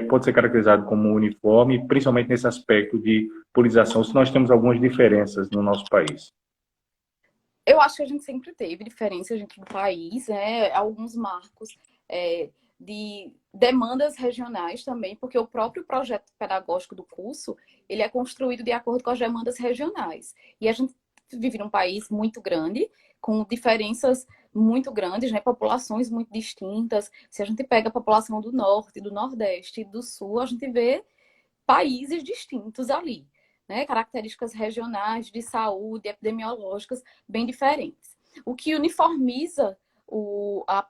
pode ser caracterizado como uniforme, principalmente nesse aspecto de politização, se nós temos algumas diferenças no nosso país. Eu acho que a gente sempre teve diferenças dentro do país, né? Alguns marcos de demandas regionais também, porque o próprio projeto pedagógico do curso, ele é construído de acordo com as demandas regionais. E a gente vive num país muito grande, com diferenças muito grandes, né? Populações muito distintas. Se a gente pega a população do norte, do nordeste e do sul, a gente vê países distintos ali, né? Características regionais, de saúde, epidemiológicas bem diferentes. O que uniformiza a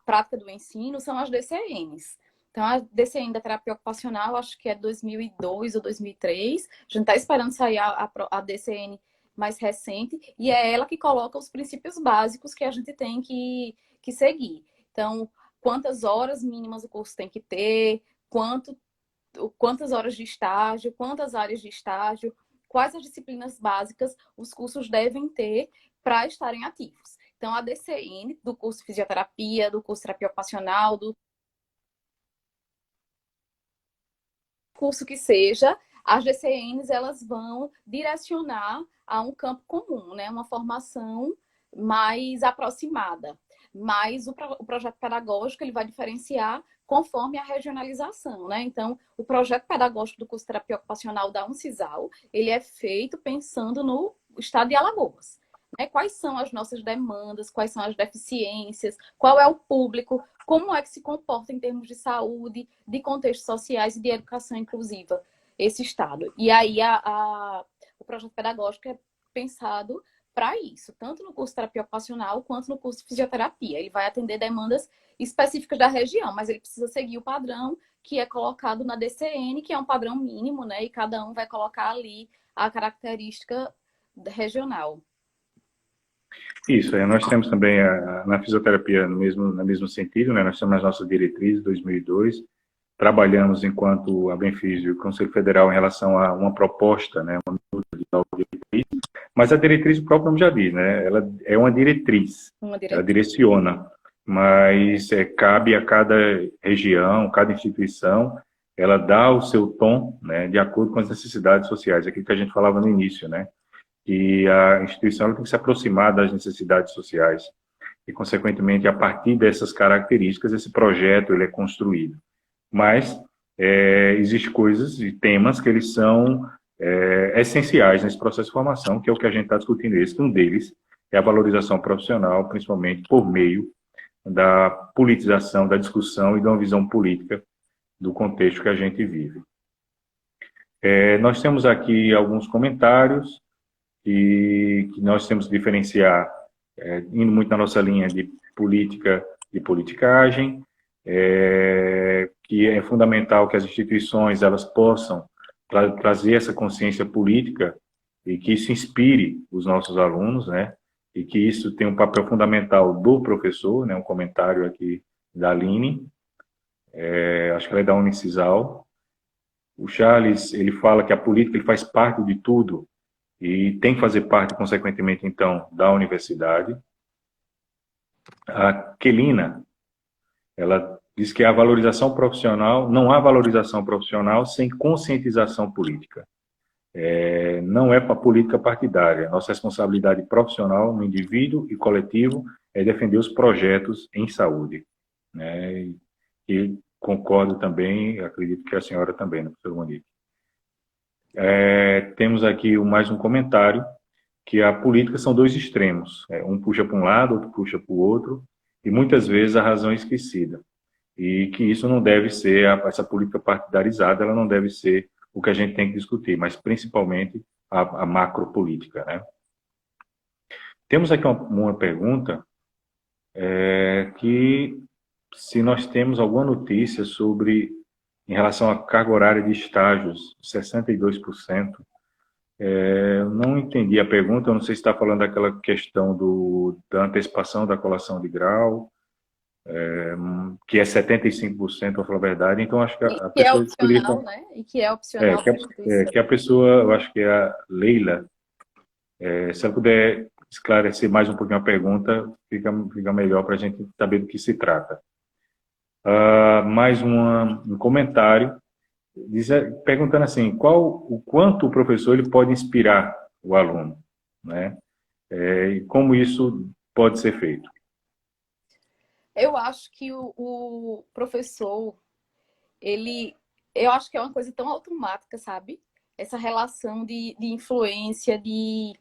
prática do ensino são as DCNs. Então, a DCN da terapia ocupacional, acho que é 2002 ou 2003. A gente está esperando sair a DCN mais recente, e é ela que coloca os princípios básicos que a gente tem que seguir. Então, quantas horas mínimas o curso tem que ter, quantas horas de estágio, quantas áreas de estágio, quais as disciplinas básicas os cursos devem ter para estarem ativos. Então, a DCN, do curso de fisioterapia, do curso de terapia ocupacional, do curso que seja, as DCNs elas vão direcionar a um campo comum, né? Uma formação mais aproximada. mas o projeto pedagógico ele vai diferenciar conforme a regionalização, né? Então, o projeto pedagógico do curso de terapia ocupacional da Uncisal, ele é feito pensando no estado de Alagoas. Né? Quais são as nossas demandas, quais são as deficiências, qual é o público, como é que se comporta em termos de saúde, de contextos sociais e de educação inclusiva esse estado. E aí o projeto pedagógico é pensado para isso, tanto no curso de terapia ocupacional quanto no curso de fisioterapia. Ele vai atender demandas específicas da região, mas ele precisa seguir o padrão que é colocado na DCN, que é um padrão mínimo, né? E cada um vai colocar ali a característica regional. Isso, nós temos também na fisioterapia no mesmo sentido, né? Nós temos as nossas diretrizes 2002, trabalhamos enquanto a Benfísio e o Conselho Federal em relação a uma proposta, né? Uma nova diretriz, mas a diretriz o próprio nome já diz, né? Ela é uma diretriz, ela direciona, mas cabe a cada região, cada instituição, ela dá o seu tom, né? De acordo com as necessidades sociais, aquilo que a gente falava no início, né? E a instituição ela tem que se aproximar das necessidades sociais e, consequentemente, a partir dessas características, esse projeto ele é construído. Mas existem coisas e temas que eles são essenciais nesse processo de formação, que é o que a gente está discutindo esse. Um deles é a valorização profissional, principalmente por meio da politização, da discussão e de uma visão política do contexto que a gente vive. Nós temos aqui alguns comentários e que nós temos que diferenciar, indo muito na nossa linha de política e politicagem, que é fundamental que as instituições elas possam trazer essa consciência política e que isso inspire os nossos alunos, né? E que isso tem um papel fundamental do professor, né? Um comentário aqui da Aline, acho que ela é da Unicisal. O Charles, ele fala que a política ele faz parte de tudo, e tem que fazer parte, consequentemente, então, da universidade. A Kelina, ela diz que a valorização profissional, não há valorização profissional sem conscientização política. Não é para política partidária. Nossa responsabilidade profissional no indivíduo e coletivo é defender os projetos em saúde. Né? E concordo também, acredito que a senhora também, né, professor Monique? Temos aqui mais um comentário, que a política são dois extremos. Um puxa para um lado, outro puxa para o outro, e muitas vezes a razão é esquecida. E que isso não deve ser, essa política partidarizada, ela não deve ser o que a gente tem que discutir, mas principalmente a macropolítica. Né? Temos aqui uma pergunta, que se nós temos alguma notícia sobre, em relação à carga horária de estágios, 62%, eu não entendi a pergunta, eu não sei se está falando daquela questão da antecipação da colação de grau, que é 75%, para falar a verdade, então acho que a Que é pessoa opcional, né? E que é opcional para a instituição. que a pessoa, eu acho que é a Leila, se ela puder esclarecer mais um pouquinho a pergunta, fica melhor para a gente saber do que se trata. Mais um comentário, perguntando assim, o quanto o professor ele pode inspirar o aluno, né? E como isso pode ser feito? Eu acho que o professor, eu acho que é uma coisa tão automática, sabe? Essa relação de influência, de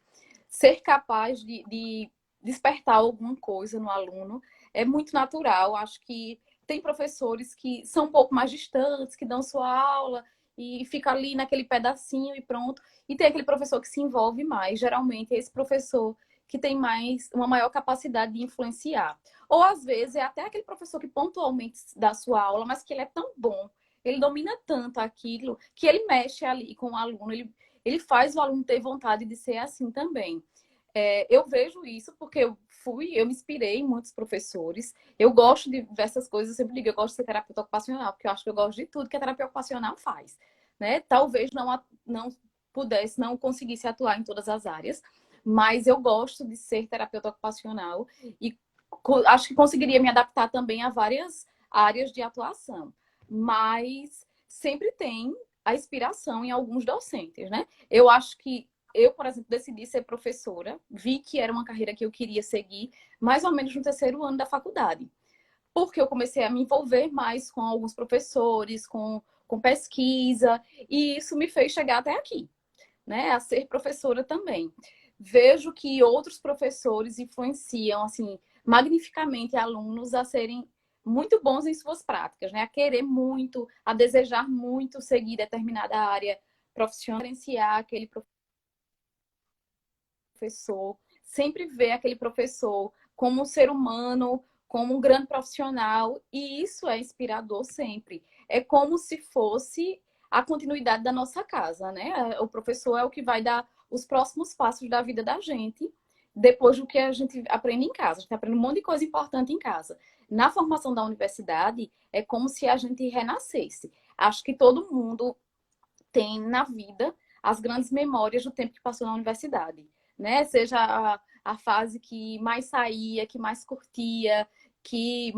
ser capaz de despertar alguma coisa no aluno, é muito natural. Acho que tem professores que são um pouco mais distantes, que dão sua aula e fica ali naquele pedacinho e pronto. E tem aquele professor que se envolve mais. Geralmente é esse professor que tem uma maior capacidade de influenciar. Ou às vezes é até aquele professor que pontualmente dá sua aula, mas que ele é tão bom, ele domina tanto aquilo, que ele mexe ali com o aluno, ele faz o aluno ter vontade de ser assim também. Eu vejo isso porque eu me inspirei em muitos professores. Eu gosto de diversas coisas, eu sempre digo, eu gosto de ser terapeuta ocupacional, porque eu acho que eu gosto de tudo que a terapia ocupacional faz. Né? Talvez não pudesse, não conseguisse atuar em todas as áreas, mas eu gosto de ser terapeuta ocupacional e acho que conseguiria me adaptar também a várias áreas de atuação. Mas sempre tem a inspiração em alguns docentes, né? Eu acho que eu, por exemplo, decidi ser professora, vi que era uma carreira que eu queria seguir, mais ou menos no terceiro ano da faculdade. Porque eu comecei a me envolver mais com alguns professores, com pesquisa, e isso me fez chegar até aqui, né? A ser professora também. Vejo que outros professores influenciam, assim, magnificamente alunos a serem muito bons em suas práticas, né? A querer muito, a desejar muito seguir determinada área profissional, diferenciar aquele professor, sempre ver aquele professor como um ser humano, como um grande profissional, e isso é inspirador sempre. É como se fosse a continuidade da nossa casa, né? O professor é o que vai dar os próximos passos da vida da gente, depois do que a gente aprende em casa. A gente aprende um monte de coisa importante em casa. Na formação da universidade, é como se a gente renascesse. Acho que todo mundo tem na vida as grandes memórias do tempo que passou na universidade, né? Seja a fase que mais saía, que mais curtia, que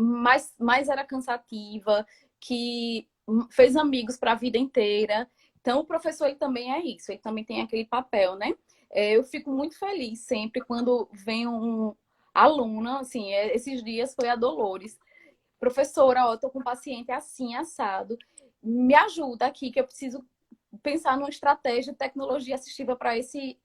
mais era cansativa, que fez amigos para a vida inteira. Então, o professor ele também é isso, ele também tem aquele papel, né? Eu fico muito feliz sempre quando vem um aluna, assim, esses dias foi a Dolores. Professora, ó, eu tô com um paciente assim, assado, me ajuda aqui que eu preciso pensar numa estratégia de tecnologia assistiva para esse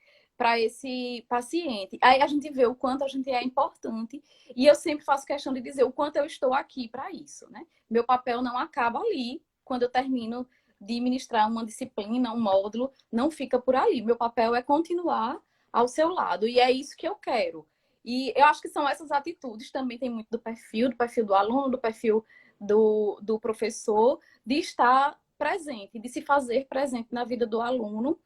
paciente. Aí a gente vê o quanto a gente é importante e eu sempre faço questão de dizer o quanto eu estou aqui para isso, né? Meu papel não acaba ali quando eu termino de ministrar uma disciplina, um módulo, não fica por ali. Meu papel é continuar ao seu lado e é isso que eu quero. E eu acho que são essas atitudes, também tem muito do perfil do aluno, do perfil do professor, de estar presente, de se fazer presente na vida do aluno.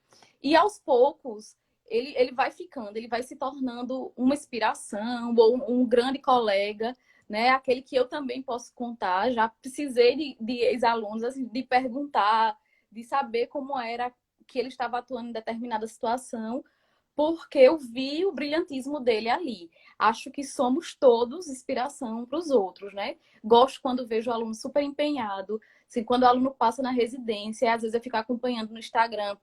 E aos poucos, ele vai ficando, ele vai se tornando uma inspiração ou um grande colega, né? Aquele que eu também posso contar. Já precisei de ex-alunos, assim, de perguntar, de saber como era que ele estava atuando em determinada situação, porque eu vi o brilhantismo dele ali. Acho que somos todos inspiração para os outros, né? Gosto quando vejo o aluno super empenhado, assim, quando o aluno passa na residência, às vezes eu fico acompanhando no Instagram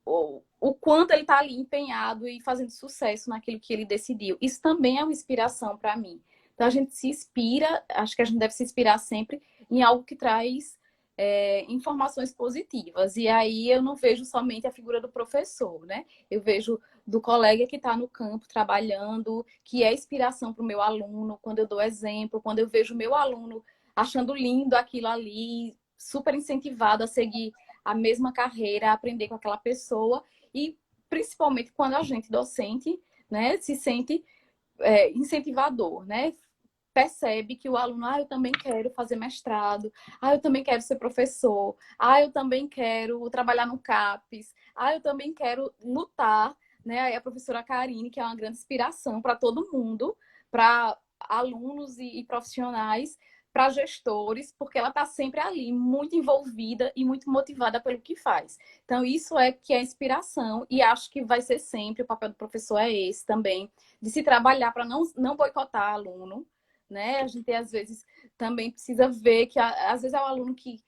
o quanto ele está ali empenhado e fazendo sucesso naquilo que ele decidiu. Isso também é uma inspiração para mim. Então a gente se inspira, acho que a gente deve se inspirar sempre em algo que traz informações positivas. E aí eu não vejo somente a figura do professor, né? Eu vejo do colega que está no campo trabalhando, que é inspiração para o meu aluno, quando eu dou exemplo, quando eu vejo o meu aluno achando lindo aquilo ali, super incentivado a seguir a mesma carreira, a aprender com aquela pessoa, e principalmente quando a gente, docente, né, se sente incentivador, né? Percebe que o aluno, eu também quero fazer mestrado, eu também quero ser professor, eu também quero trabalhar no CAPES, eu também quero lutar, né? Aí a professora Karine, que é uma grande inspiração para todo mundo, para alunos e profissionais, para gestores, porque ela está sempre ali, muito envolvida e muito motivada pelo que faz. Então, isso é que é inspiração, e acho que vai ser sempre, o papel do professor é esse também, de se trabalhar para não boicotar aluno, né? A gente, às vezes, também precisa ver que, às vezes, é o aluno que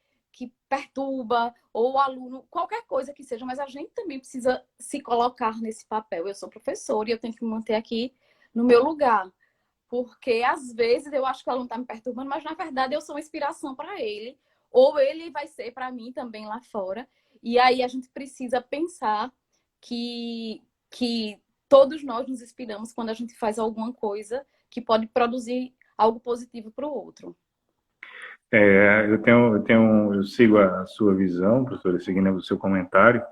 perturba, ou o aluno, qualquer coisa que seja, mas a gente também precisa se colocar nesse papel. Eu sou professora e eu tenho que me manter aqui no meu lugar. Porque, às vezes, eu acho que o aluno está me perturbando, mas, na verdade, eu sou uma inspiração para ele. Ou ele vai ser para mim também lá fora. E aí a gente precisa pensar que todos nós nos inspiramos quando a gente faz alguma coisa que pode produzir algo positivo para o outro. Eu sigo a sua visão, professora, seguindo o seu comentário.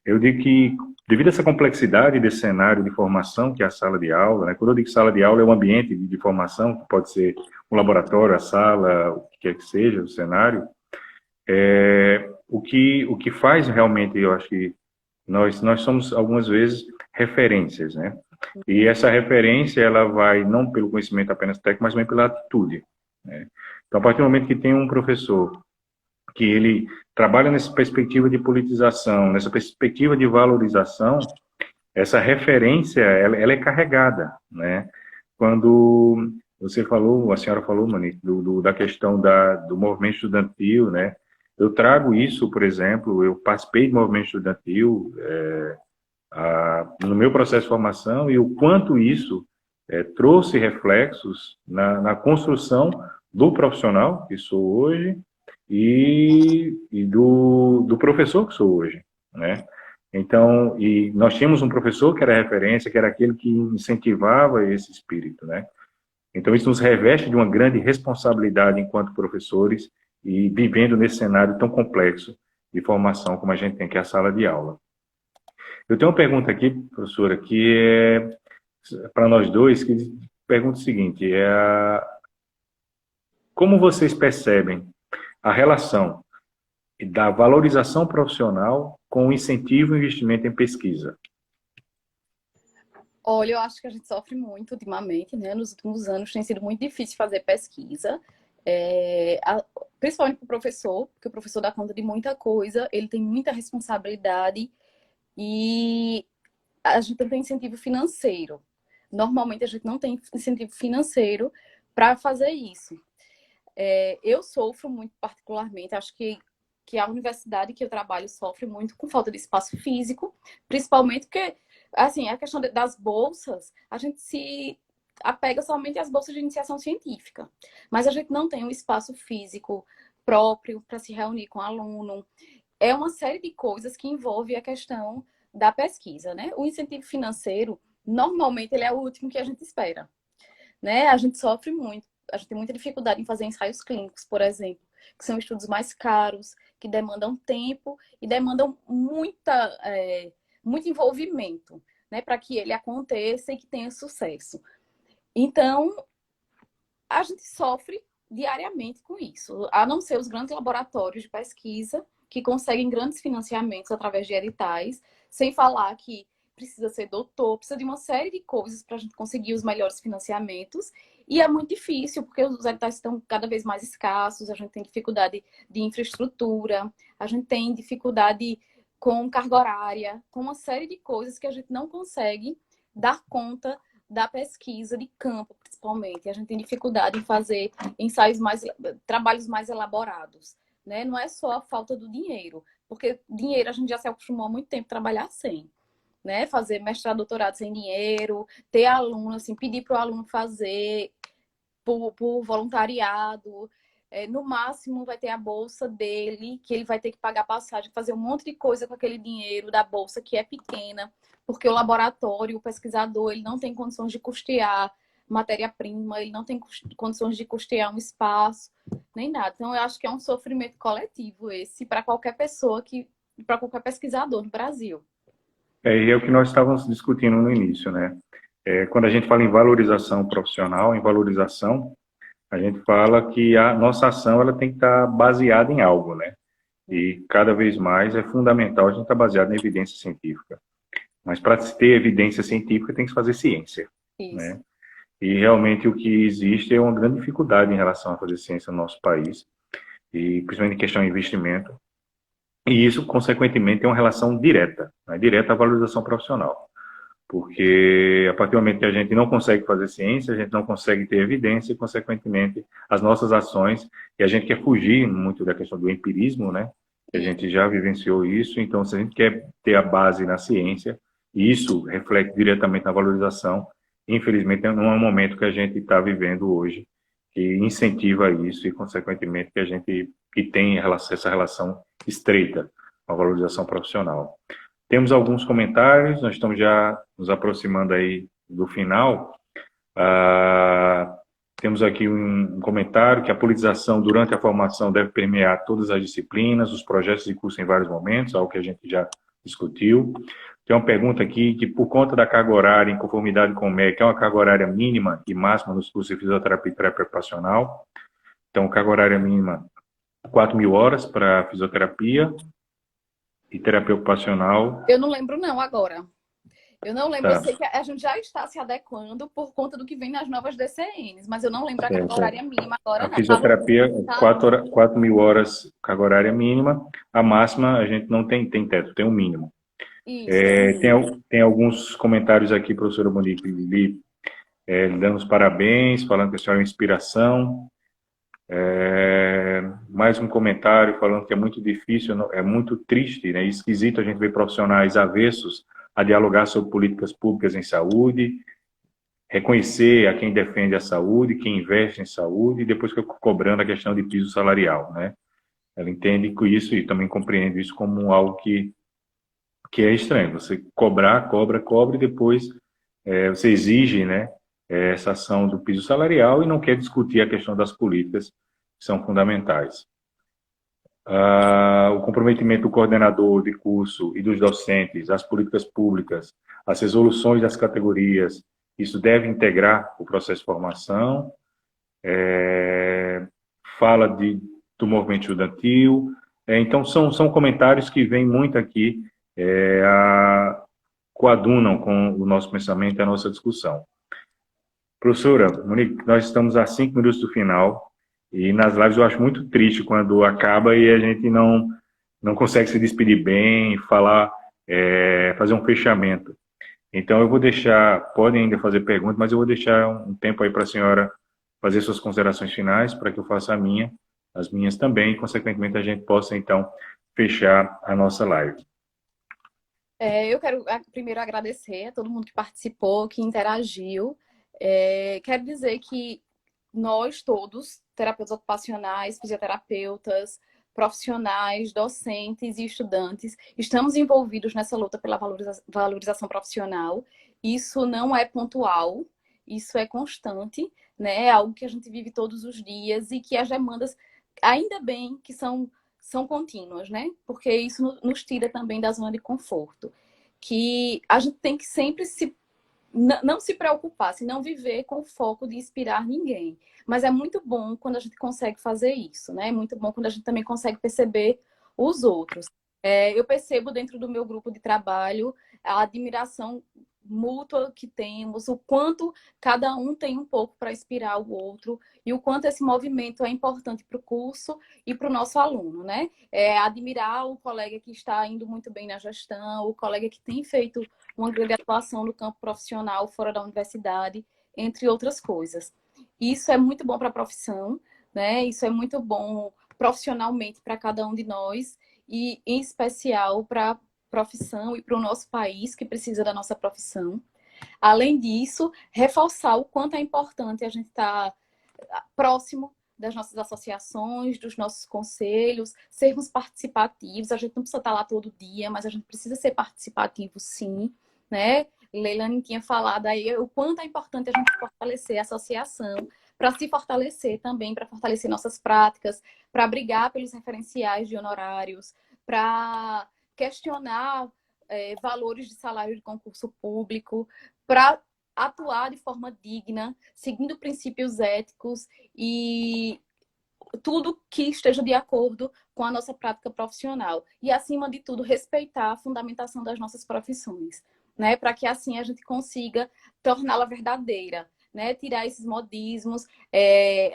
Eu digo que, devido a essa complexidade desse cenário de formação, que é a sala de aula, né? Quando eu digo sala de aula, é um ambiente de formação, que pode ser um laboratório, a sala, o que quer que seja, o cenário. O que faz realmente, eu acho que nós somos, algumas vezes, referências, né? E essa referência, ela vai não pelo conhecimento apenas técnico, mas também pela atitude, né? Então, a partir do momento que tem um professor que ele trabalha nessa perspectiva de politização, nessa perspectiva de valorização, essa referência, ela é carregada, né? Quando você falou, a senhora falou, Mani, da questão do movimento estudantil, né? Eu trago isso, por exemplo, eu participei do movimento estudantil, no meu processo de formação e o quanto isso trouxe reflexos na construção do profissional que sou hoje e do professor que sou hoje, né? Então, e nós tínhamos um professor que era referência, que era aquele que incentivava esse espírito, né? Então, isso nos reveste de uma grande responsabilidade enquanto professores e vivendo nesse cenário tão complexo de formação como a gente tem, que é a sala de aula. Eu tenho uma pergunta aqui, professora, que é para nós dois, que pergunta o seguinte, como vocês percebem a relação da valorização profissional com o incentivo e investimento em pesquisa? Olha, eu acho que a gente sofre muito ultimamente, né? Nos últimos anos tem sido muito difícil fazer pesquisa, principalmente para o professor, porque o professor dá conta de muita coisa, ele tem muita responsabilidade e a gente não tem incentivo financeiro. Normalmente a gente não tem incentivo financeiro para fazer isso. Eu sofro muito particularmente, acho que a universidade que eu trabalho sofre muito com falta de espaço físico, principalmente porque, assim, a questão das bolsas, a gente se apega somente às bolsas de iniciação científica, mas a gente não tem um espaço físico próprio para se reunir com o aluno. É uma série de coisas que envolve a questão da pesquisa, né? O incentivo financeiro, normalmente, ele é o último que a gente espera, né? A gente sofre muito, a gente tem muita dificuldade em fazer ensaios clínicos, por exemplo, que são estudos mais caros, que demandam tempo e demandam muito envolvimento, né, para que ele aconteça e que tenha sucesso. Então, a gente sofre diariamente com isso, a não ser os grandes laboratórios de pesquisa que conseguem grandes financiamentos através de editais, sem falar que precisa ser doutor, precisa de uma série de coisas para a gente conseguir os melhores financiamentos. E é muito difícil, porque os editais estão cada vez mais escassos, a gente tem dificuldade de infraestrutura, a gente tem dificuldade com carga horária, com uma série de coisas que a gente não consegue dar conta da pesquisa de campo, principalmente. A gente tem dificuldade em fazer trabalhos mais elaborados, né? Não é só a falta do dinheiro, porque dinheiro a gente já se acostumou há muito tempo a trabalhar sem, né? Fazer mestrado, doutorado sem dinheiro, ter aluno, assim, pedir para o aluno fazer por voluntariado. No máximo vai ter a bolsa dele, que ele vai ter que pagar passagem, fazer um monte de coisa com aquele dinheiro da bolsa, que é pequena, porque o laboratório, o pesquisador, ele não tem condições de custear matéria-prima, ele não tem condições de custear um espaço, nem nada. Então, eu acho que é um sofrimento coletivo esse para qualquer pessoa, para qualquer pesquisador no Brasil. E é o que nós estávamos discutindo no início, né? Quando a gente fala em valorização profissional, em valorização, a gente fala que a nossa ação ela tem que estar baseada em algo, né? E cada vez mais é fundamental a gente estar baseado em evidência científica. Mas para se ter evidência científica tem que se fazer ciência, Isso. né? E realmente o que existe é uma grande dificuldade em relação a fazer ciência no nosso país, e principalmente em questão de investimento. E isso, consequentemente, tem uma relação direta, né? Direta à valorização profissional. Porque a partir do momento que a gente não consegue fazer ciência, a gente não consegue ter evidência e, consequentemente, as nossas ações, e a gente quer fugir muito da questão do empirismo, né? A gente já vivenciou isso, então se a gente quer ter a base na ciência, e isso reflete diretamente na valorização, infelizmente não é um momento que a gente está vivendo hoje, que incentiva isso e, consequentemente, que a gente que tem essa relação estreita com a valorização profissional. Temos alguns comentários, nós estamos já nos aproximando aí do final. Temos aqui um comentário que a politização durante a formação deve permear todas as disciplinas, os projetos de curso em vários momentos, algo que a gente já discutiu. Tem uma pergunta aqui que, por conta da carga horária, em conformidade com o MEC, é uma carga horária mínima e máxima nos cursos de fisioterapia e terapia ocupacional. Então, carga horária mínima, 4.000 horas para fisioterapia e terapia ocupacional. Eu não lembro não agora. Eu não lembro, Tá. Eu sei que a gente já está se adequando por conta do que vem nas novas DCNs, mas eu não lembro a carga horária mínima agora. A fisioterapia, 4.000 horas carga horária mínima, a máxima a gente não tem teto, tem um mínimo. Tem alguns comentários aqui, professora Monique Lili, dando os parabéns, falando que a senhora é uma inspiração. Mais um comentário falando que é muito difícil, é muito triste, né, esquisito a gente ver profissionais avessos a dialogar sobre políticas públicas em saúde, reconhecer a quem defende a saúde, quem investe em saúde, e depois fica cobrando a questão de piso salarial, né? Ela entende com isso e também compreende isso como algo que é estranho. Você cobra, e depois você exige, né, essa ação do piso salarial e não quer discutir a questão das políticas que são fundamentais. O comprometimento do coordenador de curso e dos docentes, as políticas públicas, as resoluções das categorias, isso deve integrar o processo de formação. Fala do movimento estudantil. Então, são comentários que vêm muito aqui, coadunam com o nosso pensamento e a nossa discussão. Professora Monique, nós estamos a 5 minutos do final, e nas lives eu acho muito triste quando acaba e a gente não consegue se despedir bem, falar, fazer um fechamento. Então eu vou deixar, podem ainda fazer perguntas, mas eu vou deixar um tempo aí para a senhora fazer suas considerações finais, para que eu faça as minhas também, e consequentemente a gente possa então fechar a nossa live. Eu quero primeiro agradecer a todo mundo que participou, que interagiu. Quero dizer que nós todos, terapeutas ocupacionais, fisioterapeutas, profissionais, docentes e estudantes, estamos envolvidos nessa luta pela valorização profissional. Isso não é pontual, isso é constante, né? É algo que a gente vive todos os dias e que as demandas, ainda bem que são contínuas, né? Porque isso nos tira também da zona de conforto. Que a gente tem que sempre não se preocupar, se não viver com o foco de inspirar ninguém. Mas é muito bom quando a gente consegue fazer isso, né? É muito bom quando a gente também consegue perceber os outros. Eu percebo dentro do meu grupo de trabalho a admiração mútua que temos, o quanto cada um tem um pouco para inspirar o outro e o quanto esse movimento é importante para o curso e para o nosso aluno, né? Admirar o colega que está indo muito bem na gestão, o colega que tem feito uma grande atuação no campo profissional fora da universidade, entre outras coisas. Isso é muito bom para a profissão, né? Isso é muito bom profissionalmente para cada um de nós e, em especial, para a profissão e para o nosso país, que precisa da nossa profissão. Além disso, reforçar o quanto é importante a gente estar próximo das nossas associações, dos nossos conselhos, sermos participativos. A gente não precisa estar lá todo dia, mas a gente precisa ser participativo, sim, né? Leilane tinha falado aí o quanto é importante a gente fortalecer a associação, para se fortalecer também, para fortalecer nossas práticas, para brigar pelos referenciais de honorários, para questionar valores de salário de concurso público, para atuar de forma digna, seguindo princípios éticos e tudo que esteja de acordo com a nossa prática profissional. E, acima de tudo, respeitar a fundamentação das nossas profissões, né? Para que assim a gente consiga torná-la verdadeira, né? Tirar esses modismos.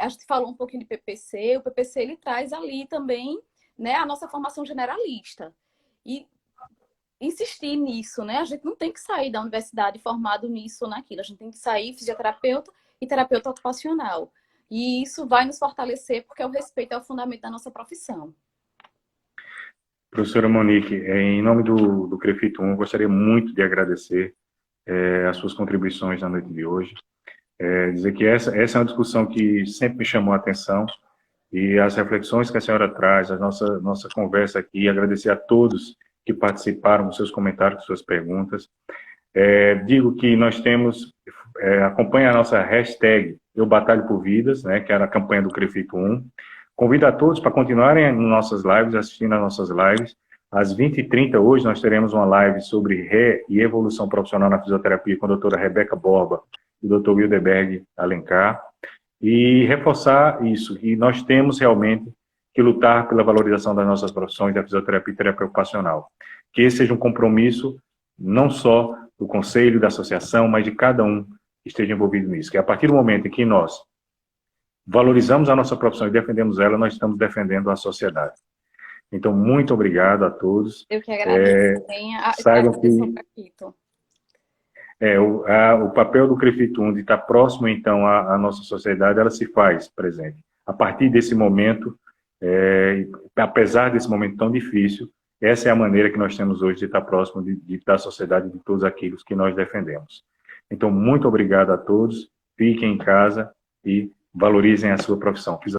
A gente falou um pouquinho de PPC. O PPC ele traz ali também, né, a nossa formação generalista. E insistir nisso, né? A gente não tem que sair da universidade formado nisso ou naquilo. A gente tem que sair fisioterapeuta e terapeuta ocupacional. E isso vai nos fortalecer porque o respeito é o fundamento da nossa profissão. Professora Monique, em nome do CREFIT 1, gostaria muito de agradecer as suas contribuições na noite de hoje. Dizer que essa é uma discussão que sempre me chamou a atenção e as reflexões que a senhora traz, a nossa conversa aqui, agradecer a todos que participaram com seus comentários, com suas perguntas. Digo que nós temos, acompanha a nossa hashtag Eu Batalho por Vidas, né, que era a campanha do CREFIT 1. Convido a todos para continuarem em nossas lives, assistindo às nossas lives. Às 20h30 hoje nós teremos uma live sobre ré e evolução profissional na fisioterapia com a doutora Rebeca Borba e o Dr. Wilderberg Alencar. E reforçar isso, que nós temos realmente que lutar pela valorização das nossas profissões da fisioterapia e terapia ocupacional. Que esse seja um compromisso não só do Conselho, da Associação, mas de cada um que esteja envolvido nisso. Que a partir do momento em que nós valorizamos a nossa profissão e defendemos ela, nós estamos defendendo a sociedade. Então, muito obrigado a todos. Eu que agradeço. Saibam que o papel do CREFIT 1 de estar próximo, então, à nossa sociedade, ela se faz presente. A partir desse momento, apesar desse momento tão difícil, essa é a maneira que nós temos hoje de estar próximo da sociedade, de todos aqueles que nós defendemos. Então, muito obrigado a todos, fiquem em casa e valorizem a sua profissão.